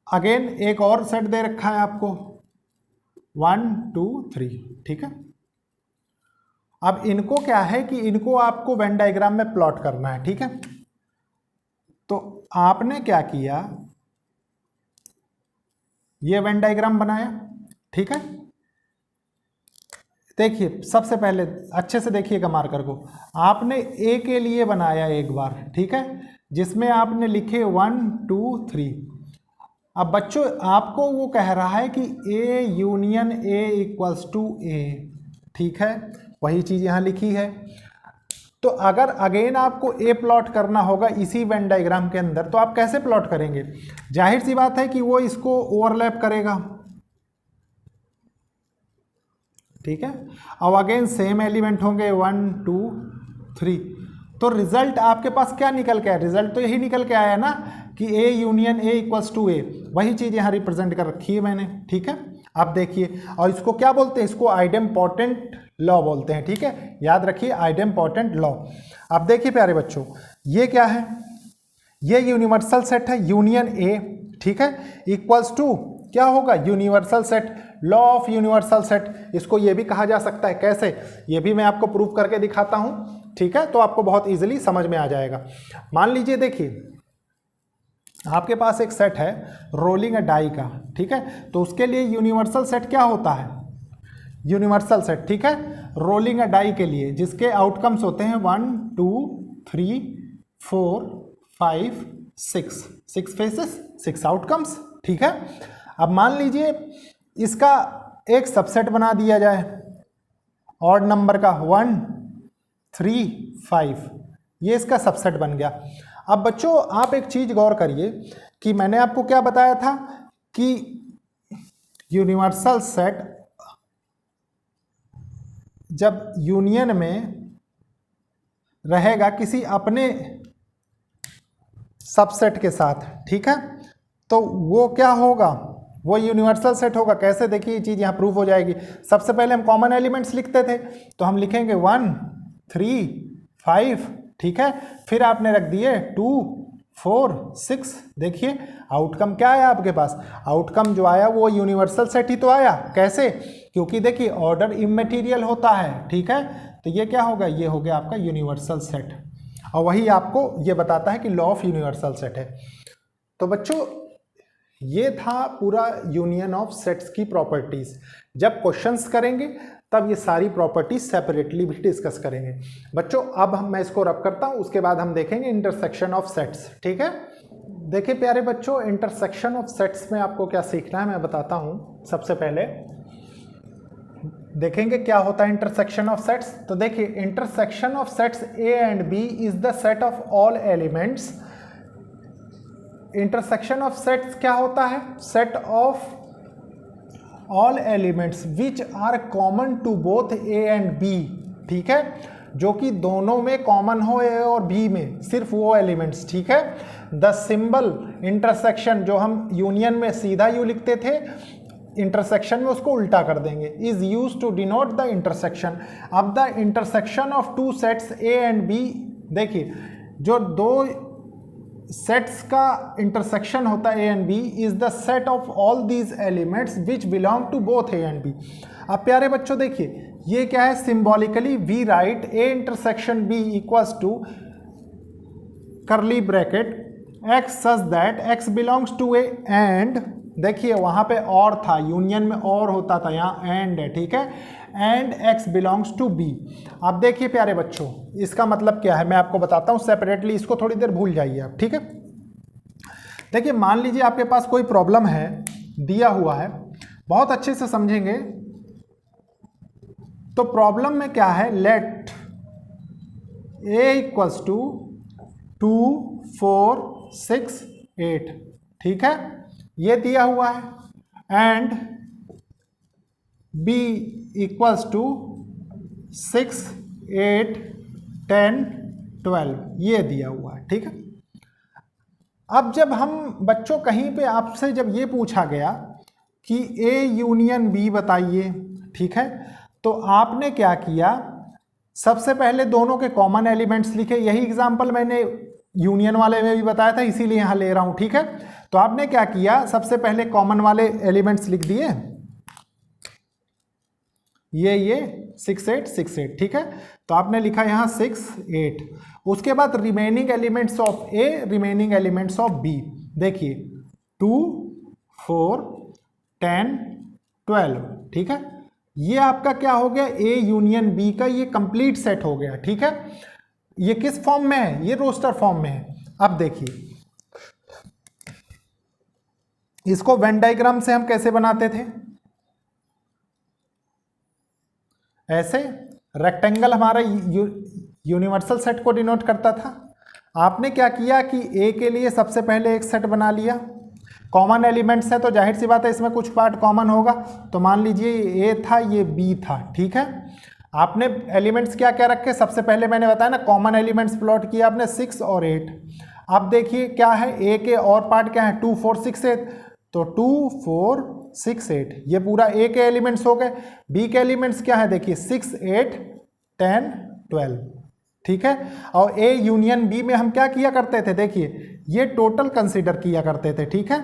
अगेन एक और सेट दे रखा है आपको 1 2 3, ठीक है। अब इनको क्या है कि इनको आपको वेन डायग्राम में प्लॉट करना है, ठीक है। तो आपने क्या किया, ये वेन डायग्राम बनाया, ठीक है। देखिए सबसे पहले अच्छे से देखिएगा मार्कर को, आपने ए के लिए बनाया एक बार, ठीक है, जिसमें आपने लिखे 1 2 3। अब बच्चों आपको वो कह रहा है कि A union A equals to A, ठीक है, वही चीज़ यहाँ लिखी है। तो अगर अगेन आपको ए प्लॉट करना होगा इसी वेन डायग्राम के अंदर, तो आप कैसे प्लॉट करेंगे? जाहिर सी बात है कि वो इसको ओवरलैप करेगा, ठीक है। अब अगेन सेम एलिमेंट होंगे 1 2 3, तो रिजल्ट आपके पास क्या निकल के आया? रिजल्ट तो यही निकल के आया ना कि A union A equals to A, वही चीज़ यहाँ रिप्रेजेंट कर रखी है मैंने, ठीक है। आप देखिए, और इसको क्या बोलते हैं? इसको आइडेम्पोर्टेंट लॉ बोलते हैं, ठीक है, याद रखिए आइडेम्पोर्टेंट लॉ। अब देखिए प्यारे बच्चों, ये क्या है? ये यूनिवर्सल सेट है यूनियन ए, ठीक है, इक्वल्स टू क्या होगा? Universal set, law of universal set इसको ये भी कहा जा सकता है। कैसे? ये भी मैं आपको प्रूव करके दिखाता हूं, ठीक है, तो आपको बहुत इजीली समझ में आ जाएगा। मान लीजिए, देखिए आपके पास एक सेट है रोलिंग अ डाई का, ठीक है, तो उसके लिए यूनिवर्सल सेट क्या होता है? यूनिवर्सल सेट, ठीक है, रोलिंग अ डाई के लिए जिसके आउटकम्स होते हैं 1 2 3 4 5 6 फेसेस 6 आउटकम्स, ठीक है। अब मान लीजिए इसका एक सबसेट बना दिया जाए ऑड नंबर का 1 3 5, ये इसका सबसेट बन गया। अब बच्चों आप एक चीज गौर करिए कि मैंने आपको क्या बताया था कि यूनिवर्सल सेट जब यूनियन में रहेगा किसी अपने सबसेट के साथ, ठीक है, तो वो क्या होगा? वो यूनिवर्सल सेट होगा। कैसे? देखिए ये चीज़ यहाँ प्रूफ हो जाएगी। सबसे पहले हम कॉमन एलिमेंट्स लिखते थे, तो हम लिखेंगे 1 3 5, ठीक है, फिर आपने रख दिए 2 4 6। देखिए आउटकम क्या आया आपके पास? आउटकम जो आया वो यूनिवर्सल सेट ही तो आया। कैसे? क्योंकि देखिए ऑर्डर इमैटेरियल होता है, ठीक है, तो ये क्या होगा? ये हो गया आपका यूनिवर्सल सेट, और वही आपको ये बताता है कि लॉ ऑफ यूनिवर्सल सेट है। तो बच्चों ये था पूरा यूनियन ऑफ सेट्स की प्रॉपर्टीज। जब क्वेश्चंस करेंगे तब ये सारी प्रॉपर्टीज सेपरेटली भी डिस्कस करेंगे। बच्चों अब मैं इसको रब करता हूं, उसके बाद हम देखेंगे इंटरसेक्शन ऑफ सेट्स, ठीक है। देखिए प्यारे बच्चों, इंटरसेक्शन ऑफ सेट्स में आपको क्या सीखना है मैं बताता हूं। सबसे पहले देखेंगे क्या होता है इंटरसेक्शन ऑफ सेट्स। तो देखिए intersection of sets A and B is the set of all elements. Intersection of sets क्या होता है? Set of all elements which are common to both A and B, ठीक है, जो कि दोनों में कॉमन हो ए और बी में, सिर्फ वो एलिमेंट्स, ठीक है। द सिंबल इंटरसेक्शन जो हम यूनियन में सीधा यू लिखते थे, इंटरसेक्शन में उसको उल्टा कर देंगे, is use to denote the intersection. अब the intersection of two sets A and B, देखिए जो दो सेट्स का इंटरसेक्शन होता है A and B is the set of all these elements which belong to both A and B. अब प्यारे बच्चों देखिए ये क्या है? Symbolically we write A intersection B equals to curly bracket X such that X belongs to A and, देखिए वहां पे और था, यूनियन में और होता था, यहाँ एंड है, ठीक है, and X belongs to B. अब देखिए प्यारे बच्चों इसका मतलब क्या है मैं आपको बताता हूँ सेपरेटली, इसको थोड़ी देर भूल जाइए आप, ठीक है। देखिए मान लीजिए आपके पास कोई प्रॉब्लम है, दिया हुआ है, बहुत अच्छे से समझेंगे। तो प्रॉब्लम में क्या है? लेट ए इक्वल्स टू 2 4 6 8, ठीक है, ये दिया हुआ है, एंड बी इक्वल्स टू 6 8 10 12, ये दिया हुआ है, ठीक है। अब जब हम बच्चों कहीं पे आपसे जब ये पूछा गया कि ए यूनियन बी बताइए, ठीक है, तो आपने क्या किया, सबसे पहले दोनों के कॉमन एलिमेंट्स लिखे। यही एग्जांपल मैंने यूनियन वाले में भी बताया था, इसीलिए यहां ले रहा हूं, ठीक है। तो आपने क्या किया, सबसे पहले कॉमन वाले एलिमेंट्स लिख दिए, ये 6 8 6 8, ठीक है। तो आपने लिखा यहां 6 8। उसके बाद remaining elements of A, remaining elements of B, देखिए 2 4 10 12, ठीक है। ये आपका क्या हो गया, ए यूनियन बी का ये कंप्लीट सेट हो गया, ठीक है। ये किस फॉर्म में है, ये रोस्टर फॉर्म में है। अब देखिए इसको वेन डायग्राम से हम कैसे बनाते थे, ऐसे रेक्टेंगल हमारा यूनिवर्सल सेट को डिनोट करता था। आपने क्या किया कि ए के लिए सबसे पहले एक सेट बना लिया, कॉमन एलिमेंट्स है तो जाहिर सी बात है इसमें कुछ पार्ट कॉमन होगा, तो मान लीजिए ये ए था ये बी था, ठीक है। आपने एलिमेंट्स क्या क्या रखे, सबसे पहले मैंने बताया ना कॉमन एलिमेंट्स प्लॉट किया आपने 6 और 8। अब देखिए क्या है, ए के और पार्ट क्या है, 2 4 6 8, तो 2 4 6 8 ये पूरा ए के एलिमेंट्स हो गए। बी के एलिमेंट्स क्या है, देखिए 6 8 10 12, ठीक है। और ए यूनियन बी में हम क्या किया करते थे, देखिए ये टोटल कंसीडर किया करते थे, ठीक है।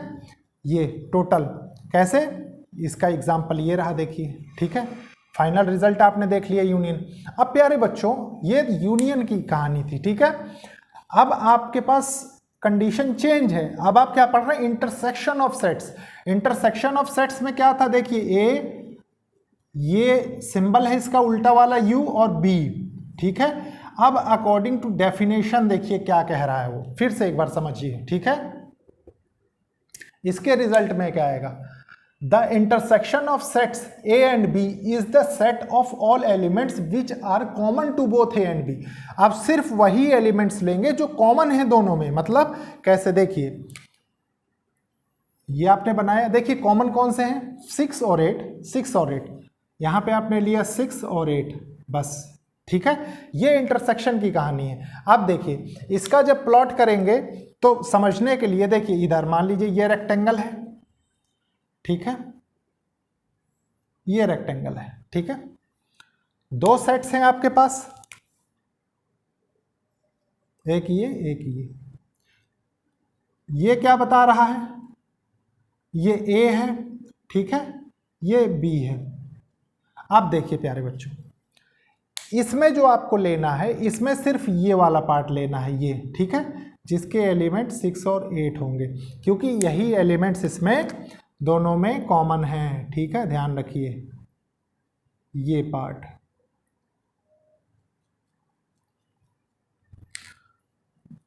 ये टोटल कैसे, इसका एग्जाम्पल ये रहा, देखिए, ठीक है। फाइनल रिजल्ट आपने देख लिया यूनियन। अब प्यारे बच्चों ये यूनियन की कहानी थी, ठीक है। अब आपके पास कंडीशन चेंज है, अब आप क्या पढ़ रहे हैं, intersection of sets. Intersection of sets में क्या था, देखिए ए, ये सिंबल है इसका उल्टा वाला यू और बी, ठीक है। अब अकॉर्डिंग टू डेफिनेशन देखिए क्या कह रहा है वो, फिर से एक बार समझिए, ठीक है। इसके रिजल्ट में क्या आएगा, the intersection of sets A and B is the set of all elements which are common to both A and B. आप सिर्फ वही एलिमेंट्स लेंगे जो कॉमन है दोनों में, मतलब कैसे, देखिए ये आपने बनाया, देखिए कॉमन कौन से हैं, 6 और 8, 6 और 8, यहां पे आपने लिया 6 और 8 बस, ठीक है। ये इंटरसेक्शन की कहानी है। अब देखिए इसका जब प्लॉट करेंगे तो समझने के लिए देखिए इधर मान लीजिए ये रेक्टेंगल है, ठीक है, ये रेक्टेंगल है, ठीक है। दो सेट्स हैं आपके पास, एक ये ये क्या बता रहा है, ये ए है, ठीक है, ये बी है। अब देखिए प्यारे बच्चों इसमें जो आपको लेना है, इसमें सिर्फ ये वाला पार्ट लेना है, ये, ठीक है, जिसके एलिमेंट 6 और 8 होंगे, क्योंकि यही एलिमेंट्स इसमें दोनों में कॉमन हैं, ठीक है। ध्यान रखिए ये पार्ट,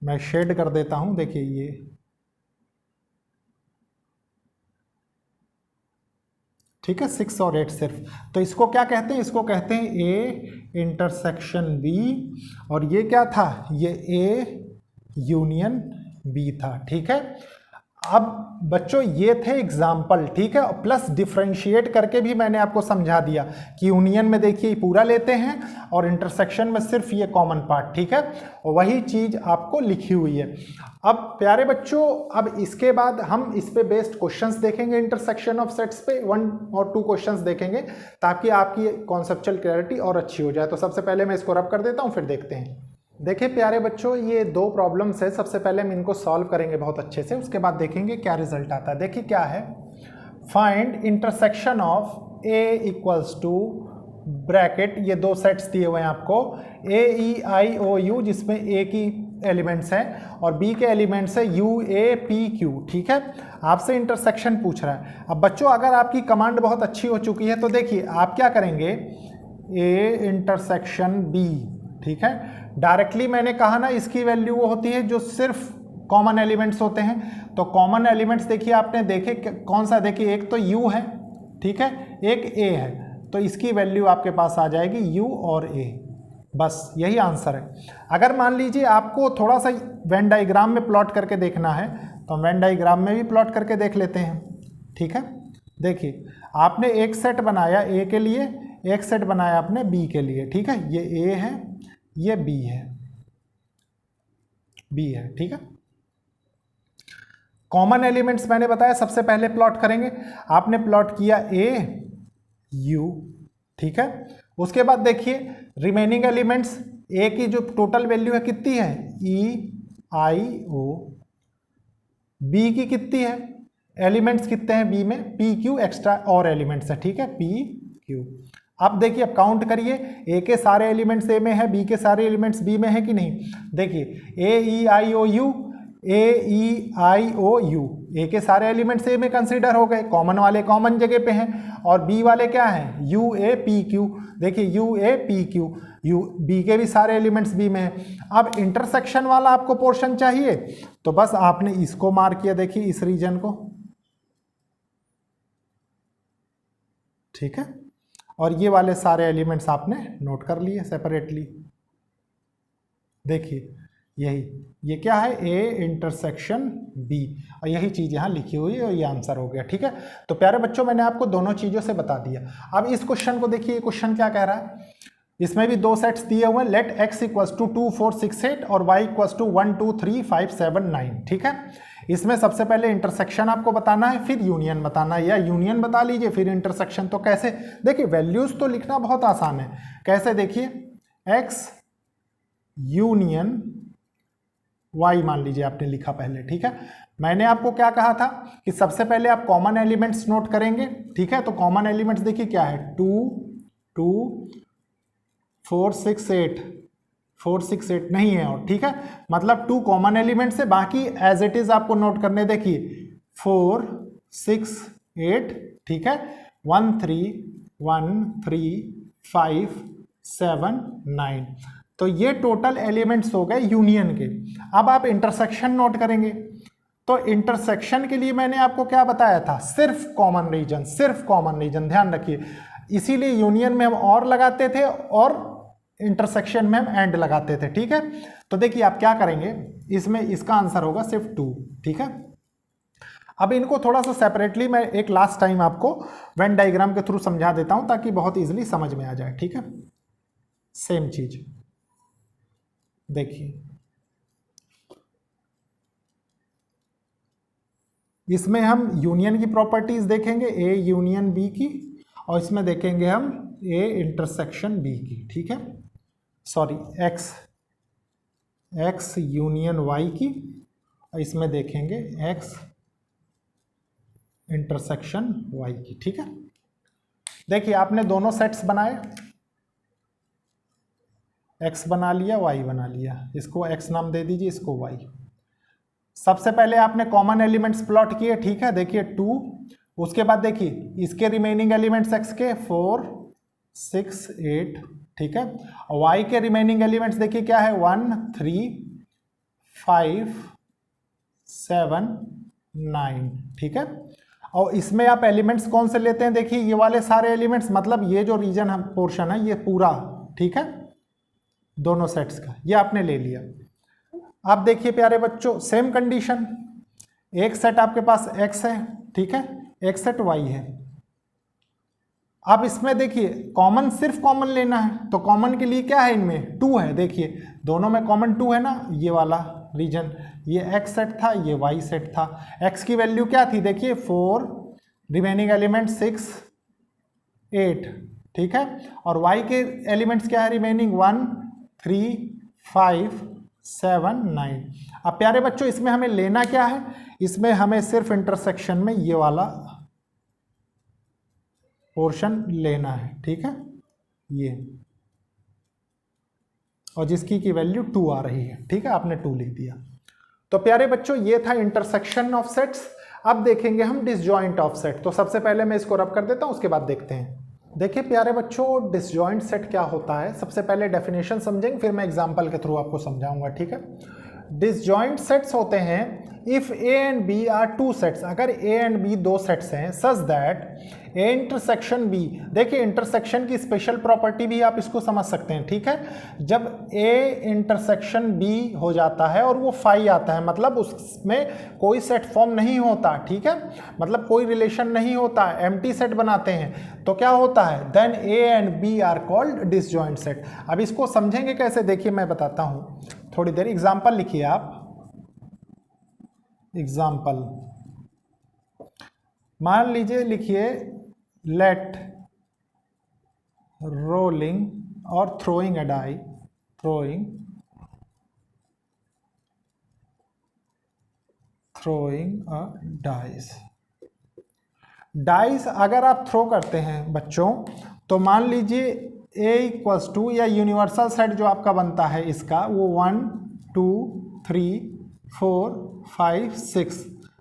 मैं शेड कर देता हूं, देखिए ये, ठीक है, 6 और 8 सिर्फ। तो इसको क्या कहते हैं, इसको कहते हैं ए इंटरसेक्शन बी, और ये क्या था, ये ए यूनियन बी था, ठीक है। अब बच्चों ये थे एग्जाम्पल, ठीक है, प्लस डिफरेंशिएट करके भी मैंने आपको समझा दिया कि यूनियन में देखिए पूरा लेते हैं और इंटरसेक्शन में सिर्फ ये कॉमन पार्ट, ठीक है, और वही चीज आपको लिखी हुई है। अब प्यारे बच्चों अब इसके बाद हम इस पे बेस्ड क्वेश्चंस देखेंगे, इंटरसेक्शन ऑफ सेट्स पे 1 और 2 क्वेश्चंस देखेंगे ताकि आपकी कॉन्सेप्चुअल क्लैरिटी और अच्छी हो जाए। तो सबसे पहले मैं इसको रब कर देता हूँ, फिर देखते हैं। देखिए प्यारे बच्चों ये 2 प्रॉब्लम्स है, सबसे पहले हम इनको सॉल्व करेंगे बहुत अच्छे से, उसके बाद देखेंगे क्या रिजल्ट आता है। देखिए क्या है, find intersection of A equals to bracket, ये 2 सेट्स दिए हुए हैं आपको, ए ई आई ओ यू, जिसमें ए की एलिमेंट्स हैं और बी के एलिमेंट्स है यू ए पी क्यू, ठीक है। आपसे इंटरसेक्शन पूछ रहा है। अब बच्चों अगर आपकी कमांड बहुत अच्छी हो चुकी है तो देखिए आप क्या करेंगे, ए इंटरसेक्शन बी, ठीक है। डायरेक्टली मैंने कहा ना इसकी वैल्यू वो होती है जो सिर्फ कॉमन एलिमेंट्स होते हैं, तो कॉमन एलिमेंट्स देखिए आपने देखे कौन सा, देखिए एक तो u है, ठीक है, एक a है, तो इसकी वैल्यू आपके पास आ जाएगी u और a, बस यही आंसर है। अगर मान लीजिए आपको थोड़ा सा वेन डायग्राम में प्लॉट करके देखना है तो वेन डायग्राम में भी प्लॉट करके देख लेते हैं, ठीक है। देखिए आपने एक सेट बनाया a के लिए, एक सेट बनाया आपने b के लिए, ठीक है, ये a है, ये b है, ठीक है। कॉमन एलिमेंट्स मैंने बताया सबसे पहले प्लॉट करेंगे। आपने प्लॉट किया ए यू, ठीक है। उसके बाद देखिए रिमेनिंग एलिमेंट्स, ए की जो टोटल वैल्यू है कितनी है, ई आई ओ। बी की कितनी है, एलिमेंट्स कितने हैं बी में, पी क्यू एक्स्ट्रा और एलिमेंट्स है, ठीक है, पी क्यू। अब देखिए, अब काउंट करिए, ए के सारे एलिमेंट्स ए में है, बी के सारे एलिमेंट्स बी में है कि नहीं। देखिए ए ई आई ओ you, A E I O you, ए के सारे एलिमेंट्स ए में कंसीडर हो गए, कॉमन वाले कॉमन जगह पे हैं, और बी वाले क्या हैं, यू ए पी क्यू। देखिए U A P Q, U B के भी सारे एलिमेंट्स बी में हैं। अब इंटरसेक्शन वाला आपको पोर्शन चाहिए, तो बस आपने इसको मार्क किया, देखिए इस रीजन को, ठीक है, और ये वाले सारे एलिमेंट्स आपने नोट कर लिए सेपरेटली। देखिए यही, ये क्या है, ए इंटरसेक्शन बी, और यही चीज़ यहाँ लिखी हुई है और ये आंसर हो गया, ठीक है। तो प्यारे बच्चों, मैंने आपको दोनों चीज़ों से बता दिया। अब इस क्वेश्चन को देखिए, क्वेश्चन क्या कह रहा है, इसमें भी दो सेट्स दिए हुए हैं, लेट एक्स इक्वल्स टू 2 4 6 8 और वाई इक्वल्स टू 1 2 3 5 7 9, ठीक है। इसमें सबसे पहले इंटरसेक्शन आपको बताना है, फिर यूनियन बताना है, या यूनियन बता लीजिए फिर इंटरसेक्शन। तो कैसे, देखिए वैल्यूज तो लिखना बहुत आसान है, कैसे देखिए, एक्स यूनियन वाई मान लीजिए आपने लिखा पहले, ठीक है। मैंने आपको क्या कहा था कि सबसे पहले आप कॉमन एलिमेंट्स नोट करेंगे, ठीक है। तो कॉमन एलिमेंट्स देखिए क्या है, 2 2 4 6 8, 4 6 8 नहीं है और, ठीक है, मतलब 2 कॉमन एलिमेंट्स है, बाकी एज इट इज आपको नोट करने, देखिए 4 6 8, ठीक है, 1 3 1 3 5 7 9। तो ये टोटल एलिमेंट्स हो गए यूनियन के। अब आप इंटरसेक्शन नोट करेंगे, तो इंटरसेक्शन के लिए मैंने आपको क्या बताया था, सिर्फ कॉमन रीजन, सिर्फ कॉमन रीजन, ध्यान रखिए। इसीलिए यूनियन में हम और लगाते थे और इंटरसेक्शन में हम एंड लगाते थे, ठीक है। तो देखिए आप क्या करेंगे, इसमें इसका आंसर होगा सिर्फ 2, ठीक है। अब इनको थोड़ा सा सेपरेटली मैं एक लास्ट टाइम आपको वेन डायग्राम के थ्रू समझा देता हूं, ताकि बहुत इजीली समझ में आ जाए, ठीक है। सेम चीज देखिए, इसमें हम यूनियन की प्रॉपर्टीज देखेंगे, ए यूनियन बी की, और इसमें देखेंगे हम ए इंटरसेक्शन बी की, ठीक है, सॉरी एक्स यूनियन वाई की, और इसमें देखेंगे एक्स इंटरसेक्शन वाई की, ठीक है। देखिए आपने दोनों सेट्स बनाए, एक्स बना लिया, वाई बना लिया, इसको एक्स नाम दे दीजिए, इसको वाई। सबसे पहले आपने कॉमन एलिमेंट्स प्लॉट किए, ठीक है, देखिए 2, उसके बाद देखिए इसके रिमेनिंग एलिमेंट्स एक्स के 4 6 8, ठीक है, और वाई के रिमेनिंग एलिमेंट्स देखिए क्या है, 1 3 5 7 9, ठीक है। और इसमें आप एलिमेंट्स कौन से लेते हैं, देखिए ये वाले सारे एलिमेंट्स, मतलब ये जो रीजन हम पोर्शन है ये पूरा, ठीक है, दोनों सेट्स का ये आपने ले लिया। अब देखिए प्यारे बच्चों, सेम कंडीशन, एक सेट आपके पास x है, ठीक है, एक सेट y है। अब इसमें देखिए कॉमन, सिर्फ कॉमन लेना है, तो कॉमन के लिए क्या है, इनमें 2 है, देखिए दोनों में कॉमन 2 है ना, ये वाला रीजन, ये x सेट था, ये y सेट था। x की वैल्यू क्या थी, देखिए 4, रिमेनिंग एलिमेंट 6 8, ठीक है, और y के एलिमेंट्स क्या है, रिमेनिंग 1 3 5 7 9। अब प्यारे बच्चों इसमें हमें लेना क्या है, इसमें हमें सिर्फ इंटरसेक्शन में ये वाला पोर्शन लेना है, ठीक है, ये, और जिसकी की वैल्यू 2 आ रही है, ठीक है, आपने 2 लिख दिया। तो प्यारे बच्चों ये था इंटरसेक्शन ऑफ सेट्स। अब देखेंगे हम डिसजॉइंट ऑफ सेट। तो सबसे पहले मैं इसको रब कर देता हूं, उसके बाद देखते हैं। देखिए प्यारे बच्चों, डिसजॉइंट सेट क्या होता है, सबसे पहले डेफिनेशन समझेंगे, फिर मैं एग्जांपल के थ्रू आपको समझाऊंगा, ठीक है। डिसजॉइंट सेट्स होते हैं if A and B are 2 sets, अगर ए एंड बी 2 सेट्स हैं, such that A intersection B, देखिए इंटरसेक्शन की स्पेशल प्रॉपर्टी भी आप इसको समझ सकते हैं, ठीक है। जब ए इंटरसेक्शन बी हो जाता है और वो फाई आता है, मतलब उसमें कोई सेट फॉर्म नहीं होता, ठीक है, मतलब कोई रिलेशन नहीं होता, एम्प्टी सेट बनाते हैं, तो क्या होता है, then A and B are called disjoint set. अब इसको समझेंगे कैसे, देखिए मैं बताता हूँ, थोड़ी देर एग्जाम्पल लिखिए आप। एग्जाम्पल, मान लीजिए लिखिए लेट रोलिंग और throwing a die, throwing a dice. Dice अगर आप थ्रो करते हैं बच्चों, तो मान लीजिए ए इक्वल्स टू, या यूनिवर्सल सेट जो आपका बनता है इसका, वो 1 2 3 4 5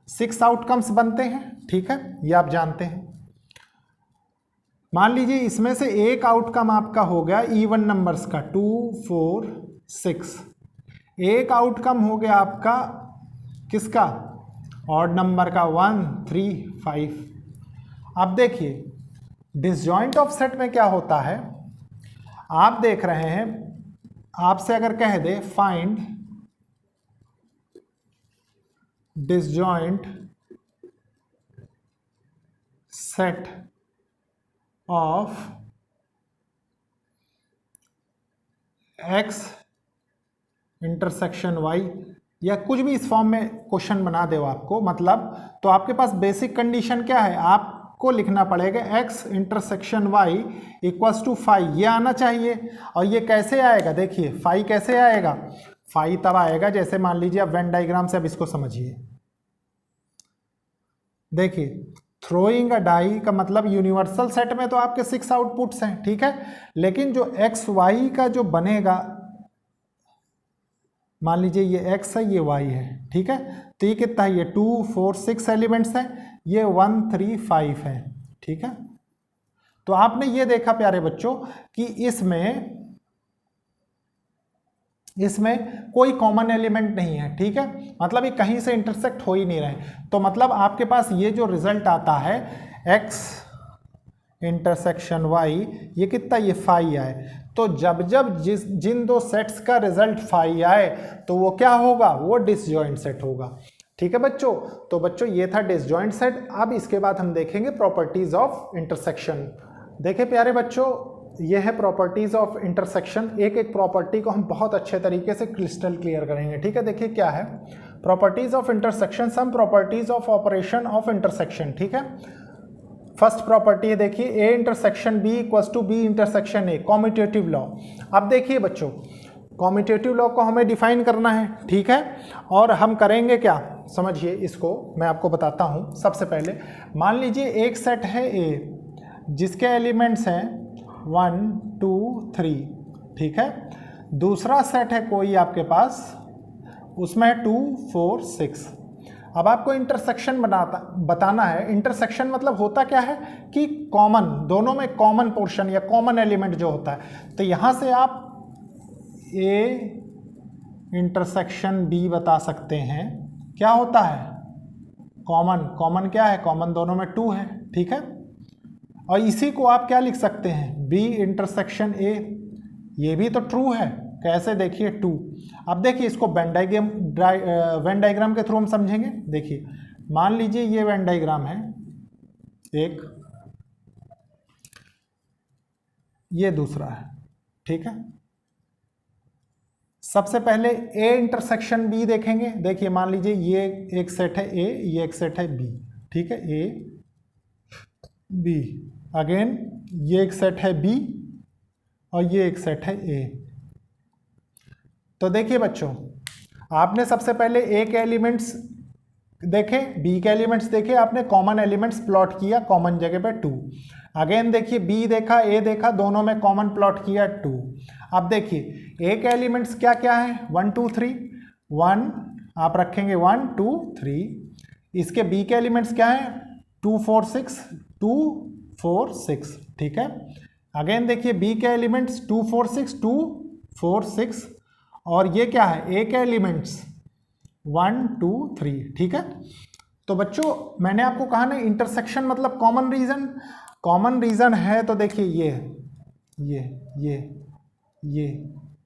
6 आउटकम्स बनते हैं, ठीक है, ये आप जानते हैं। मान लीजिए इसमें से एक आउटकम आपका हो गया इवन नंबर्स का 2 4 6, एक आउटकम हो गया आपका किसका, ऑड नंबर का 1 3 5। अब देखिए डिसजॉइंट ऑफ सेट में क्या होता है, आप देख रहे हैं, आपसे अगर कह they find disjoint set of x intersection y, या कुछ भी इस फॉर्म में क्वेश्चन बना दे आपको, मतलब तो आपके पास बेसिक कंडीशन क्या है, आपको लिखना पड़ेगा x intersection y equals to phi, ये आना चाहिए। और ये कैसे आएगा, देखिए फाई कैसे आएगा, फाई तब आएगा जैसे मान लीजिए आप वेन डायग्राम से अब इसको समझिए। देखिए थ्रोइंग अ डाई का मतलब यूनिवर्सल सेट में तो आपके 6 आउटपुट्स हैं, ठीक है, लेकिन जो एक्स वाई का जो बनेगा, मान लीजिए ये x है ये y है, ठीक है, तो ये कितना है, ये 2 4 6 एलिमेंट्स हैं, ये 1 3 5 है, ठीक है। तो आपने ये देखा प्यारे बच्चों कि इसमें कोई कॉमन एलिमेंट नहीं है, ठीक है, मतलब ये कहीं से इंटरसेक्ट हो ही नहीं रहे, तो मतलब आपके पास ये जो रिजल्ट आता है x इंटरसेक्शन y, ये कितना, ये फाई आए। तो जब जिन दो सेट्स का रिजल्ट फाई आए तो वो क्या होगा, वो डिसजॉइंट सेट होगा, ठीक है बच्चों। तो बच्चों ये था डिसजॉइंट सेट। अब इसके बाद हम देखेंगे प्रॉपर्टीज ऑफ इंटरसेक्शन। देखिए प्यारे बच्चों, ये है प्रॉपर्टीज ऑफ इंटरसेक्शन। एक एक प्रॉपर्टी को हम बहुत अच्छे तरीके से क्रिस्टल क्लियर करेंगे, ठीक है। देखिए क्या है properties of intersection, some properties of operation of intersection, ठीक है। फर्स्ट प्रॉपर्टी है, देखिए A intersection B equals to B intersection A, commutative law. अब देखिए बच्चों कॉम्यूटेटिव लॉ को हमें डिफाइन करना है, ठीक है, और हम करेंगे क्या, समझिए इसको मैं आपको बताता हूँ। सबसे पहले मान लीजिए एक सेट है ए जिसके एलिमेंट्स हैं 1 2 3, ठीक है। दूसरा सेट है कोई आपके पास, उसमें है 2 4 6। अब आपको इंटरसेक्शन बताना है। इंटरसेक्शन मतलब होता क्या है कि कॉमन, दोनों में कॉमन पोर्शन या कॉमन एलिमेंट जो होता है। तो यहाँ से आप ए इंटरसेक्शन बी बता सकते हैं, क्या होता है कॉमन। कॉमन क्या है, कॉमन दोनों में 2 है, ठीक है। और इसी को आप क्या लिख सकते हैं, बी इंटरसेक्शन ए, ये भी तो ट्रू है, कैसे, देखिए 2। अब देखिए इसको वेन डायग्राम के थ्रू हम समझेंगे। देखिए मान लीजिए ये वेन डायग्राम है एक, ये दूसरा है, ठीक है। सबसे पहले ए इंटरसेक्शन बी देखेंगे। देखिए मान लीजिए ये एक सेट है ए, ये एक सेट है बी, ठीक है, ए बी। अगेन ये एक सेट है बी और ये एक सेट है ए। तो देखिए बच्चों आपने सबसे ए के एलिमेंट्स देखे, बी के एलिमेंट्स देखे, आपने कॉमन एलिमेंट्स प्लॉट किया, कॉमन जगह पे 2। अगेन देखिए बी देखा, ए देखा, दोनों में कॉमन प्लॉट किया 2। अब देखिए ए के एलिमेंट्स क्या क्या है, 1 2 3, 1 आप रखेंगे 1 2 3। इसके बी के एलिमेंट्स क्या है, 2 4 6, 2 4 6, ठीक है। अगेन देखिए बी के एलिमेंट्स 2 4 6, 2 4 6, और ये क्या है ए के एलिमेंट्स 1 2 3, ठीक है। तो बच्चों मैंने आपको कहा ना इंटरसेक्शन मतलब कॉमन रीजन, कॉमन रीजन है तो देखिए ये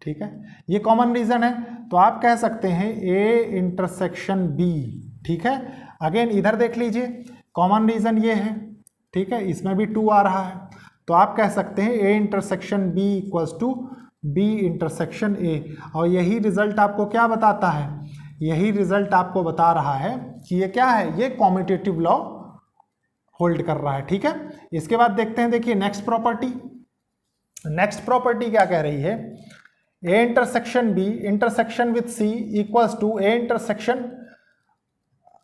ठीक है, ये कॉमन रीजन है। तो आप कह सकते हैं ए इंटरसेक्शन बी, ठीक है। अगेन इधर देख लीजिए कॉमन रीजन ये है, ठीक है, इसमें भी 2 आ रहा है, तो आप कह सकते हैं A intersection B equals to B intersection A. और यही रिजल्ट आपको क्या बताता है यही रिजल्ट आपको बता रहा है कि ये क्या है, ये कॉम्यूटेटिव लॉ होल्ड कर रहा है। ठीक है, इसके बाद देखते हैं, देखिए नेक्स्ट प्रॉपर्टी। नेक्स्ट प्रॉपर्टी क्या कह रही है, A intersection B intersection with C equals to A intersection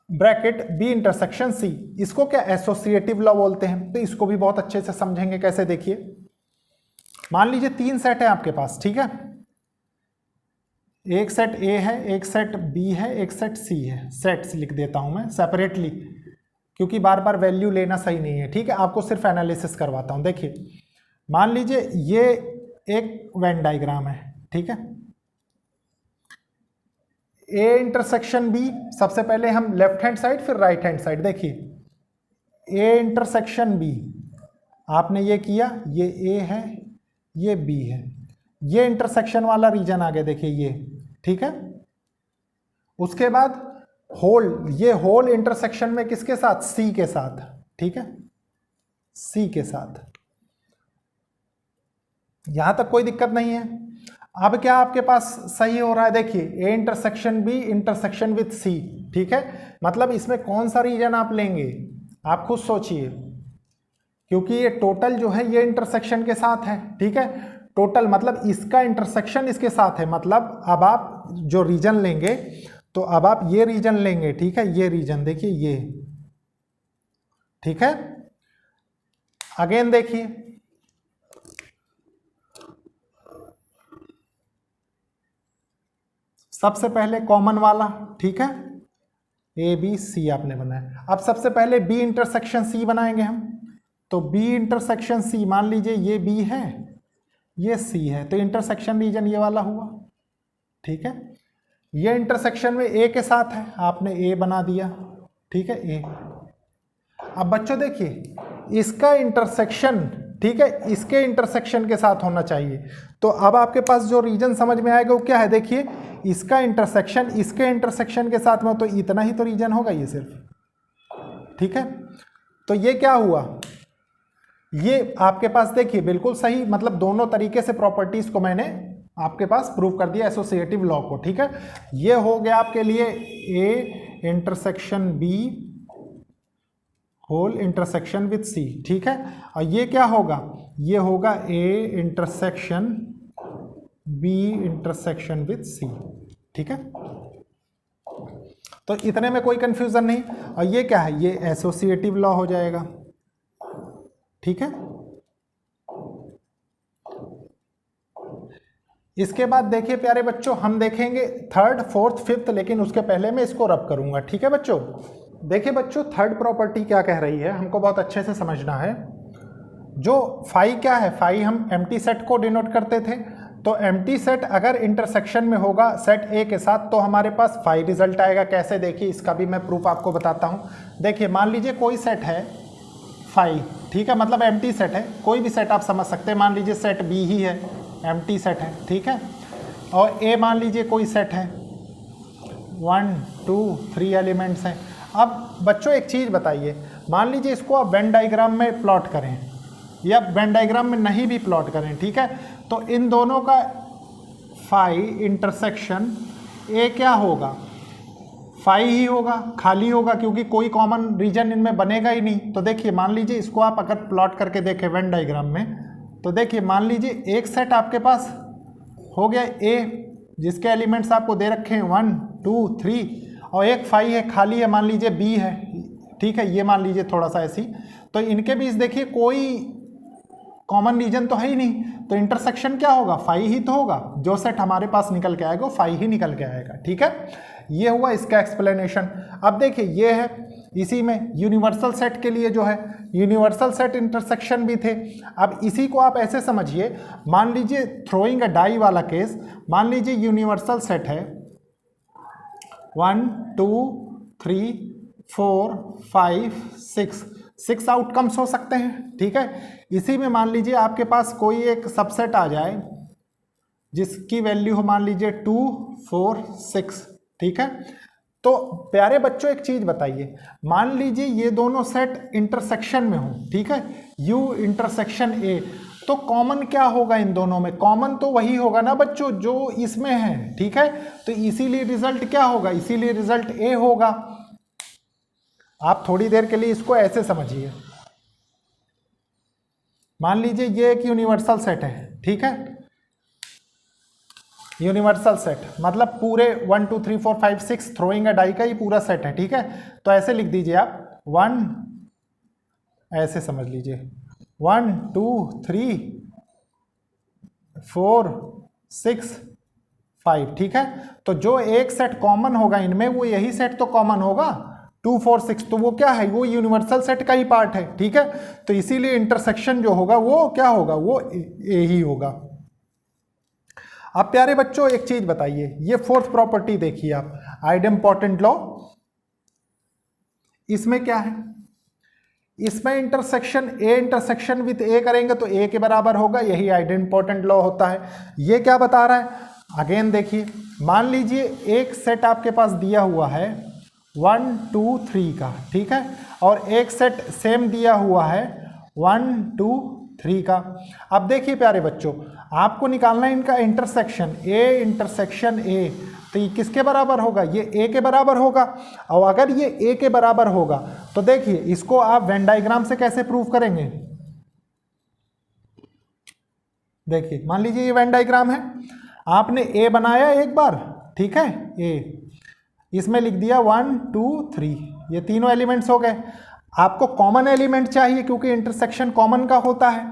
bracket B intersection C. इसको क्या एसोसिएटिव लॉ बोलते हैं, तो इसको भी बहुत अच्छे से समझेंगे। कैसे, देखिए मान लीजिए 3 सेट है आपके पास, ठीक है, एक सेट ए है, एक सेट बी है, एक सेट सी है। सेट्स लिख देता हूं मैं सेपरेटली, क्योंकि बार बार वैल्यू लेना सही नहीं है। ठीक है, आपको सिर्फ एनालिसिस करवाता हूं। देखिए मान लीजिए ये एक वेन डायग्राम है, ठीक है, ए इंटरसेक्शन बी, सबसे पहले हम लेफ्ट हैंड साइड फिर राइट हैंड साइड। देखिए ए इंटरसेक्शन बी, आपने ये किया, ये ए है, ये बी है, ये इंटरसेक्शन वाला रीजन आ गया, देखिए ये, ठीक है। उसके बाद होल, ये होल इंटरसेक्शन में किसके साथ, सी के साथ, ठीक है, सी के साथ। यहां तक कोई दिक्कत नहीं है। अब क्या आपके पास सही हो रहा है, देखिए A intersection B intersection with C, ठीक है, मतलब इसमें कौन सा रीजन आप लेंगे, आप खुद सोचिए, क्योंकि ये टोटल जो है ये इंटरसेक्शन के साथ है, ठीक है, टोटल मतलब इसका इंटरसेक्शन इसके साथ है, मतलब अब आप जो रीजन लेंगे, तो अब आप ये रीजन लेंगे, ठीक है, ये रीजन देखिए ये, ठीक है। अगेन देखिए सबसे पहले कॉमन वाला, ठीक है, ए बी सी आपने बनाया। अब सबसे पहले बी इंटरसेक्शन सी बनाएंगे हम, तो बी इंटरसेक्शन सी, मान लीजिए ये बी है, ये सी है, तो इंटरसेक्शन रीजन ये वाला हुआ, ठीक है। ये इंटरसेक्शन में ए के साथ है, आपने ए बना दिया, ठीक है, ए। अब बच्चों देखिए इसका इंटरसेक्शन, ठीक है, इसके इंटरसेक्शन के साथ होना चाहिए, तो अब आपके पास जो रीजन समझ में आएगा वो क्या है, देखिए इसका इंटरसेक्शन इसके इंटरसेक्शन के साथ में, तो इतना ही तो रीजन होगा ये सिर्फ, ठीक है। तो ये क्या हुआ, ये आपके पास देखिए बिल्कुल सही, मतलब दोनों तरीके से प्रॉपर्टीज को मैंने आपके पास प्रूव कर दिया एसोसिएटिव लॉ को, ठीक है। ये हो गया आपके लिए A intersection B whole intersection with C, ठीक है, और ये क्या होगा, ये होगा A intersection B intersection with C, ठीक है। तो इतने में कोई कंफ्यूजन नहीं, और ये क्या है, ये एसोसिएटिव लॉ हो जाएगा, ठीक है। इसके बाद देखिए प्यारे बच्चों, हम देखेंगे थर्ड फोर्थ फिफ्थ, लेकिन उसके पहले मैं इसको रब करूंगा, ठीक है बच्चों। देखिए बच्चों थर्ड प्रॉपर्टी क्या कह रही है, हमको बहुत अच्छे से समझना है। जो फाई क्या है, फाई हम एम्प्टी सेट को डिनोट करते थे, तो एम्प्टी सेट अगर इंटरसेक्शन में होगा सेट ए के साथ, तो हमारे पास फाई रिजल्ट आएगा। कैसे, देखिए इसका भी मैं प्रूफ आपको बताता हूँ। देखिए मान लीजिए कोई सेट है फाई, ठीक है, मतलब एम्प्टी सेट है, कोई भी सेट आप समझ सकते हैं, मान लीजिए सेट बी ही है, एम्प्टी सेट है, ठीक है, और ए मान लीजिए कोई सेट है, 1 2 3 एलिमेंट्स हैं। अब बच्चों एक चीज़ बताइए, मान लीजिए इसको आप वेन डायग्राम में प्लॉट करें या वेन डायग्राम में नहीं भी प्लॉट करें, ठीक है, तो इन दोनों का फाई इंटरसेक्शन ए क्या होगा, फाई ही होगा, खाली होगा, क्योंकि कोई कॉमन रीजन इनमें बनेगा ही नहीं। तो देखिए मान लीजिए इसको आप अगर प्लॉट करके देखें वेन डायग्राम में, तो देखिए मान लीजिए एक सेट आपके पास हो गया ए, जिसके एलिमेंट्स आपको दे रखे हैं 1 2 3, और एक फाई है खाली है, मान लीजिए बी है, ठीक है, ये मान लीजिए थोड़ा सा ऐसी, तो इनके बीच देखिए कोई कॉमन रीजन तो है ही नहीं, तो इंटरसेक्शन क्या होगा, फाई ही तो होगा, जो सेट हमारे पास निकल के आएगा वो फाई ही निकल के आएगा, ठीक है। ये हुआ इसका एक्सप्लेनेशन। अब देखिए ये है, इसी में यूनिवर्सल सेट के लिए जो है यूनिवर्सल सेट इंटरसेक्शन भी थे। अब इसी को आप ऐसे समझिए, मान लीजिए थ्रोइंग अ डाई वाला केस, मान लीजिए यूनिवर्सल सेट है 1 2 3 4 5 6 आउटकम्स हो सकते हैं, ठीक है। इसी में मान लीजिए आपके पास कोई एक सबसेट आ जाए जिसकी वैल्यू हो मान लीजिए 2 4 6, ठीक है। तो प्यारे बच्चों एक चीज बताइए, मान लीजिए ये दोनों सेट इंटरसेक्शन में हो, ठीक है, यू इंटरसेक्शन ए, तो कॉमन क्या होगा इन दोनों में? कॉमन तो वही होगा ना बच्चों जो इसमें है, ठीक है। तो इसीलिए रिजल्ट क्या होगा? इसीलिए रिजल्ट ए होगा। आप थोड़ी देर के लिए इसको ऐसे समझिए, मान लीजिए ये एक यूनिवर्सल सेट है, ठीक है। यूनिवर्सल सेट मतलब पूरे 1 2 3 4 5 6 थ्रोइंग अ डाई का ये पूरा सेट है, ठीक है। तो ऐसे लिख दीजिए आप 1, ऐसे समझ लीजिए 1 2 3 4 6 5, ठीक है। तो जो एक सेट कॉमन होगा इनमें वो यही सेट तो कॉमन होगा 2 4 6, तो वो क्या है? वो यूनिवर्सल सेट का ही पार्ट है, ठीक है। तो इसीलिए इंटरसेक्शन जो होगा वो क्या होगा? वो ए ही होगा। अब प्यारे बच्चों एक चीज बताइए, ये फोर्थ प्रॉपर्टी देखिए आप, आइडेम्पोर्टेंट लॉ। इसमें क्या है? इसमें इंटरसेक्शन ए इंटरसेक्शन विथ ए करेंगे तो ए के बराबर होगा, यही आइडेम्पोर्टेंट लॉ होता है। ये क्या बता रहा है? अगेन देखिए, मान लीजिए एक सेट आपके पास दिया हुआ है 1 2 3 का, ठीक है, और एक सेट सेम दिया हुआ है 1 2 3 का। अब देखिए प्यारे बच्चों, आपको निकालना है इनका इंटरसेक्शन, ए इंटरसेक्शन ए, तो ये किसके बराबर होगा? ये ए के बराबर होगा। और अगर ये ए के बराबर होगा तो देखिए इसको आप वेन डायग्राम से कैसे प्रूव करेंगे? देखिए मान लीजिए ये वेन डायग्राम है, आपने ए बनाया एक बार, ठीक है, ए इसमें लिख दिया 1 2 3, ये तीनों एलिमेंट्स हो गए। आपको कॉमन एलिमेंट चाहिए क्योंकि इंटरसेक्शन कॉमन का होता है,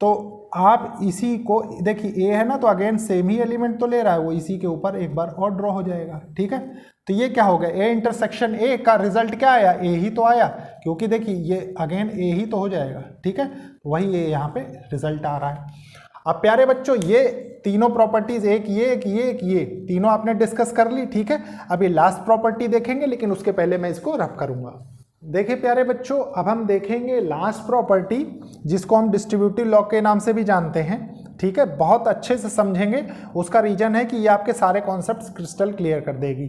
तो आप इसी को देखिए ए है ना, तो अगेन सेम ही एलिमेंट तो ले रहा है, वो इसी के ऊपर एक बार और ड्रॉ हो जाएगा, ठीक है। तो ये क्या हो गया? ए इंटरसेक्शन ए का रिजल्ट क्या आया? ए ही तो आया, क्योंकि देखिए ये अगेन ए ही तो हो जाएगा, ठीक है। वही ए यहाँ पे रिजल्ट आ रहा है। अब प्यारे बच्चों ये तीनों प्रॉपर्टीज, एक ये तीनों आपने डिस्कस कर ली, ठीक है। अभी लास्ट प्रॉपर्टी देखेंगे, लेकिन उसके पहले मैं इसको रफ करूंगा। देखिए प्यारे बच्चों, अब हम देखेंगे लास्ट प्रॉपर्टी, जिसको हम डिस्ट्रीब्यूटिव लॉ के नाम से भी जानते हैं, ठीक है। बहुत अच्छे से समझेंगे, उसका रीजन है कि ये आपके सारे कॉन्सेप्ट्स क्रिस्टल क्लियर कर देगी।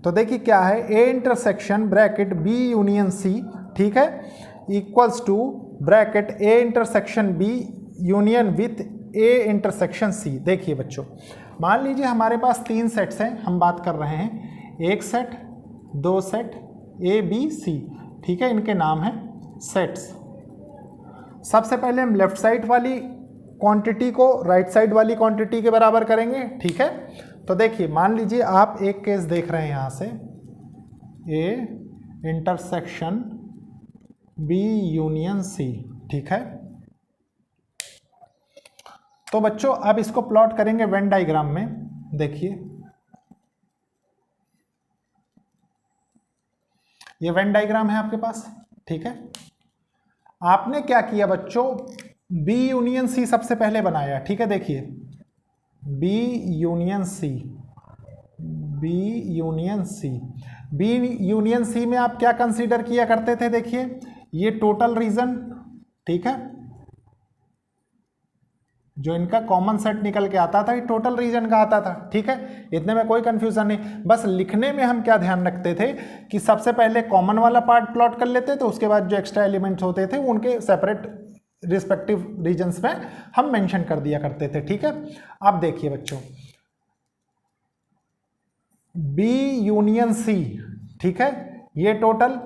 तो देखिए क्या है, A intersection bracket B union C, ठीक है, equals to bracket A intersection B union with A intersection C. देखिए बच्चों, मान लीजिए हमारे पास 3 सेट्स हैं, हम बात कर रहे हैं, एक set, 2 set, A B C, ठीक है, इनके नाम हैं सेट्स। सबसे पहले हम लेफ्ट साइड वाली क्वांटिटी को राइट साइड वाली क्वांटिटी के बराबर करेंगे, ठीक है। तो देखिए मान लीजिए आप एक केस देख रहे हैं यहाँ से, A intersection B union C, ठीक है। तो बच्चों अब इसको प्लॉट करेंगे वेन डायग्राम में। देखिए ये वेन डायग्राम है आपके पास, ठीक है। आपने क्या किया बच्चों, बी यूनियन सी सबसे पहले बनाया, ठीक है। देखिए B union C, B union C, B union C में आप क्या कंसीडर किया करते थे? देखिए ये टोटल रीजन, ठीक है, जो इनका कॉमन सेट निकल के आता था ये टोटल रीजन का आता था, ठीक है। इतने में कोई कंफ्यूजन नहीं, बस लिखने में हम क्या ध्यान रखते थे कि सबसे पहले कॉमन वाला पार्ट प्लॉट कर लेते, तो उसके बाद जो एक्स्ट्रा एलिमेंट्स होते थे उनके सेपरेट रिस्पेक्टिव रीजन्स में हम मेंशन कर दिया करते थे, ठीक है। अब देखिए बच्चों, बी यूनियन सी, ठीक है, ये टोटल,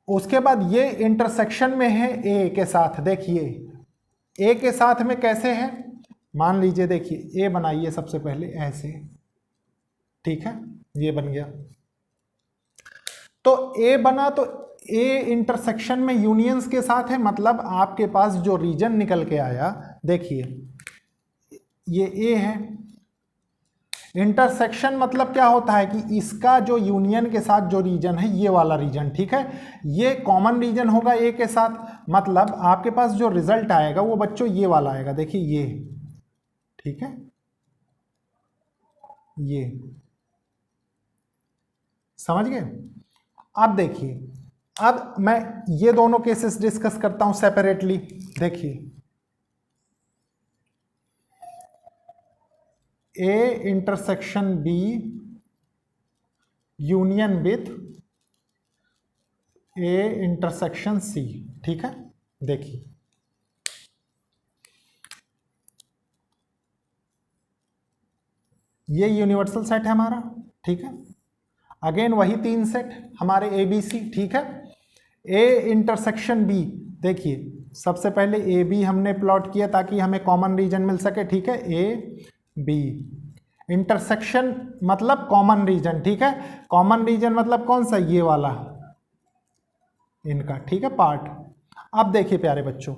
उसके बाद ये इंटरसेक्शन में है ए के साथ। देखिए ए के साथ में कैसे है, मान लीजिए देखिए ए बनाइए सबसे पहले ऐसे, ठीक है, ये बन गया। तो ए बना तो ए इंटरसेक्शन में यूनियंस के साथ है, मतलब आपके पास जो रीजन निकल के आया, देखिए ये ए है। इंटरसेक्शन मतलब क्या होता है कि इसका जो यूनियन के साथ जो रीजन है, ये वाला रीजन, ठीक है, ये कॉमन रीजन होगा ए के साथ, मतलब आपके पास जो रिजल्ट आएगा वो बच्चों ये वाला आएगा। देखिए ये, ठीक है, ये समझ गए। अब देखिए, अब मैं ये दोनों केसेस डिस्कस करता हूं सेपरेटली। देखिए A intersection B union with A intersection C, ठीक है। देखिए ये यूनिवर्सल सेट है हमारा, ठीक है। अगेन वही 3 सेट हमारे ए बी सी, ठीक है। ए इंटरसेक्शन बी, देखिए सबसे पहले ए बी हमने प्लॉट किया ताकि हमें कॉमन रीजन मिल सके, ठीक है। ए बी इंटरसेक्शन मतलब कॉमन रीजन, ठीक है। कॉमन रीजन मतलब कौन सा, ये वाला इनका, ठीक है, पार्ट। अब देखिए प्यारे बच्चों,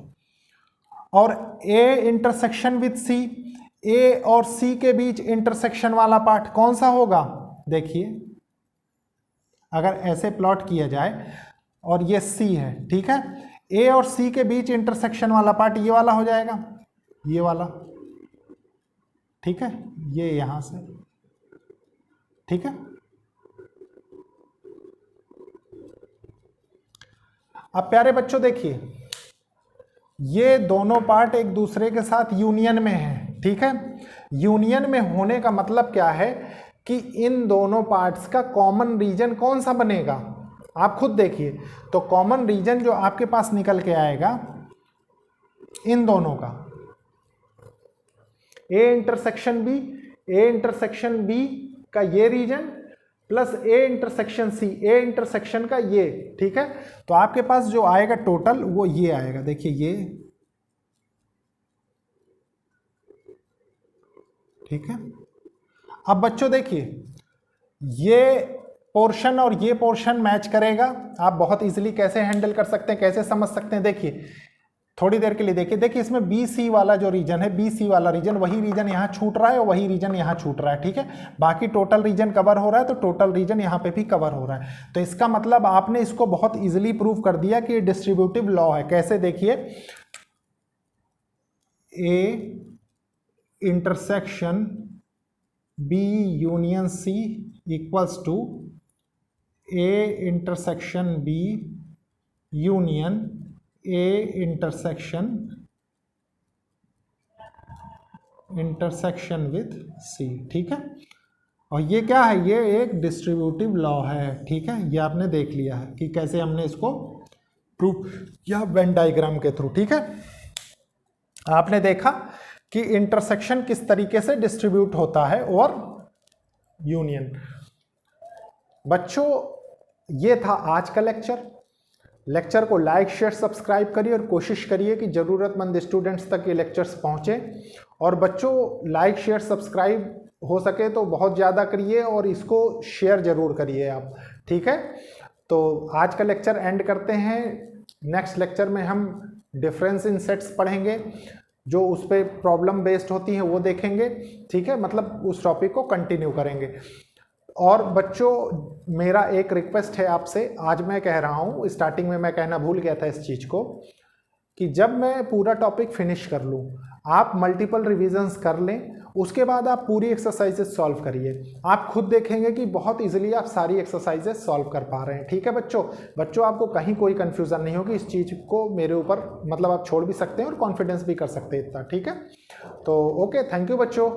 और ए इंटरसेक्शन विथ सी, ए और सी के बीच इंटरसेक्शन वाला पार्ट कौन सा होगा, देखिए अगर ऐसे प्लॉट किया जाए और ये सी है, ठीक है, ए और सी के बीच इंटरसेक्शन वाला पार्ट ये वाला हो जाएगा, ये वाला, ठीक है, ये यहां से, ठीक है। अब प्यारे बच्चों देखिए, ये दोनों पार्ट एक दूसरे के साथ यूनियन में हैं, ठीक है। यूनियन में होने का मतलब क्या है कि इन दोनों पार्ट्स का कॉमन रीजन कौन सा बनेगा, आप खुद देखिए। तो कॉमन रीजन जो आपके पास निकल के आएगा इन दोनों का, A intersection B, A intersection B का ये region plus A intersection C, A intersection का ये, ठीक है। तो आपके पास जो आएगा टोटल वो ये आएगा, देखिए ये, ठीक है। अब बच्चों देखिए, ये पोर्शन और ये पोर्शन मैच करेगा, आप बहुत इजीली कैसे हैंडल कर सकते हैं, कैसे समझ सकते हैं, देखिए थोड़ी देर के लिए देखिए इसमें बी सी वाला जो रीजन है, बी सी वाला रीजन, वही रीजन यहाँ छूट रहा है और वही रीजन यहाँ छूट रहा है, ठीक है। बाकी टोटल रीजन कवर हो रहा है, तो टोटल रीजन यहाँ पे भी कवर हो रहा है। तो इसका मतलब आपने इसको बहुत इजीली प्रूव कर दिया कि ये डिस्ट्रीब्यूटिव लॉ है। कैसे, देखिए A intersection B union C equals to A intersection B union A intersection with C, ठीक है। और ये क्या है, ये एक डिस्ट्रीब्यूटिव लॉ है, ठीक है। ये आपने देख लिया है कि कैसे हमने इसको प्रूव किया वेन डायग्राम के थ्रू, ठीक है। आपने देखा कि इंटरसेक्शन किस तरीके से डिस्ट्रीब्यूट होता है और यूनियन। बच्चों ये था आज का लेक्चर को लाइक शेयर सब्सक्राइब करिए और कोशिश करिए कि ज़रूरतमंद स्टूडेंट्स तक ये लेक्चर्स पहुँचे। और बच्चों लाइक शेयर सब्सक्राइब हो सके तो बहुत ज़्यादा करिए और इसको शेयर ज़रूर करिए आप, ठीक है। तो आज का लेक्चर एंड करते हैं। नेक्स्ट लेक्चर में हम डिफरेंस इन सेट्स पढ़ेंगे, जो उस पर प्रॉब्लम बेस्ड होती हैं वो देखेंगे, ठीक है। मतलब उस टॉपिक को कंटिन्यू करेंगे। और बच्चों मेरा एक रिक्वेस्ट है आपसे, आज मैं कह रहा हूँ, स्टार्टिंग में मैं कहना भूल गया था इस चीज़ को, कि जब मैं पूरा टॉपिक फिनिश कर लूँ आप मल्टीपल रिवीजन्स कर लें, उसके बाद आप पूरी एक्सरसाइजेस सॉल्व करिए। आप खुद देखेंगे कि बहुत इजीली आप सारी एक्सरसाइजेस सॉल्व कर पा रहे हैं, ठीक है बच्चों आपको कहीं कोई कन्फ्यूज़न नहीं होगी। इस चीज़ को मेरे ऊपर मतलब आप छोड़ भी सकते हैं और कॉन्फिडेंस भी कर सकते हैं इतना, ठीक है। तो ओके, थैंक यू बच्चों।